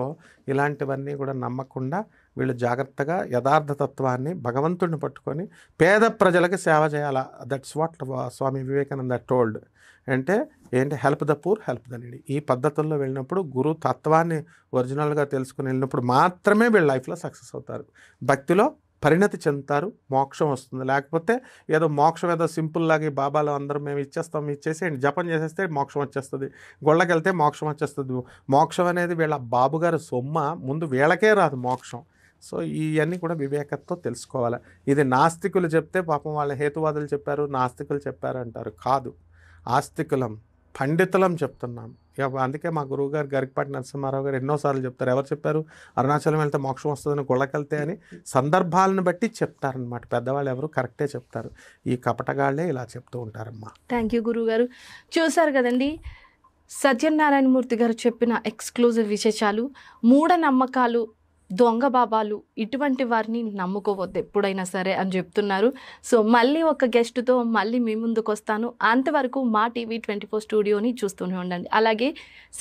ఇలాంటివన్నీ కూడా నమ్మకుండా వీళ్ళు జాగ్రత్తగా యథార్థ తత్వాన్ని, భగవంతుడిని పట్టుకొని పేద ప్రజలకు సేవ చేయాలా. That's what Swami Vivekananda told. అంటే ఏంటి? Help the poor, help the needy. ఈ పద్ధతుల్లో వెళ్ళినప్పుడు, గురు తత్వాన్ని ఒరిజినల్గా తెలుసుకుని వెళ్ళినప్పుడు మాత్రమే వీళ్ళ లైఫ్లో సక్సెస్ అవుతారు. భక్తిలో పరిణతి చెందుతారు, మోక్షం వస్తుంది. లేకపోతే ఏదో మోక్షం ఏదో సింపుల్ లాగా ఈ బాబాలో అందరూ మేము ఇచ్చేసేయండి, జపం చేసేస్తే మోక్షం వచ్చేస్తుంది, గొళ్ళకి వెళ్తే మోక్షం వచ్చేస్తుంది. మోక్షం అనేది వీళ్ళ బాబుగారు సొమ్మ, ముందు వీళ్ళకే రాదు మోక్షం. సో ఇవన్నీ కూడా వివేకంతో తెలుసుకోవాలి. ఇది నాస్తికులు చెప్తే పాపం వాళ్ళ హేతువాదులు చెప్పారు, నాస్తికులు చెప్పారు అంటారు. కాదు, ఆస్తికులం, పండితులం చెప్తున్నాం. అందుకే మా గురువుగారు గరికపాటి నరసింహారావు గారు ఎన్నోసార్లు చెప్తారు. ఎవరు చెప్పారు? అరుణాచలం వెళ్తే మోక్షం వస్తుందని, గుళ్ళకెళ్తే అని సందర్భాలను బట్టి చెప్తారనమాట. పెద్దవాళ్ళు ఎవరు కరెక్టే చెప్తారు. ఈ కపటగాళ్లే ఇలా చెప్తూ ఉంటారమ్మా. థ్యాంక్ యూ గురువుగారు. చూసారు కదండి, సత్యనారాయణమూర్తి గారు చెప్పిన ఎక్స్క్లూజివ్ విశేషాలు. మూఢనమ్మకాలు, దొంగ బాబాలు, ఇటువంటి వారిని నమ్ముకోవద్దు ఎప్పుడైనా సరే అని చెప్తున్నారు. సో మళ్ళీ ఒక గెస్ట్తో మళ్ళీ మీ ముందుకు వస్తాను. అంతవరకు మా TV24 స్టూడియోని చూస్తూనే ఉండండి. అలాగే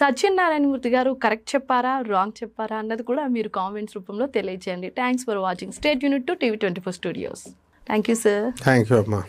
సత్యనారాయణమూర్తి గారు కరెక్ట్ చెప్పారా, రాంగ్ చెప్పారా అన్నది కూడా మీరు కామెంట్స్ రూపంలో తెలియజేయండి. Thanks for watching. Stay tuned to TV24 studios. Thank you sir. Thank you అమ్మా.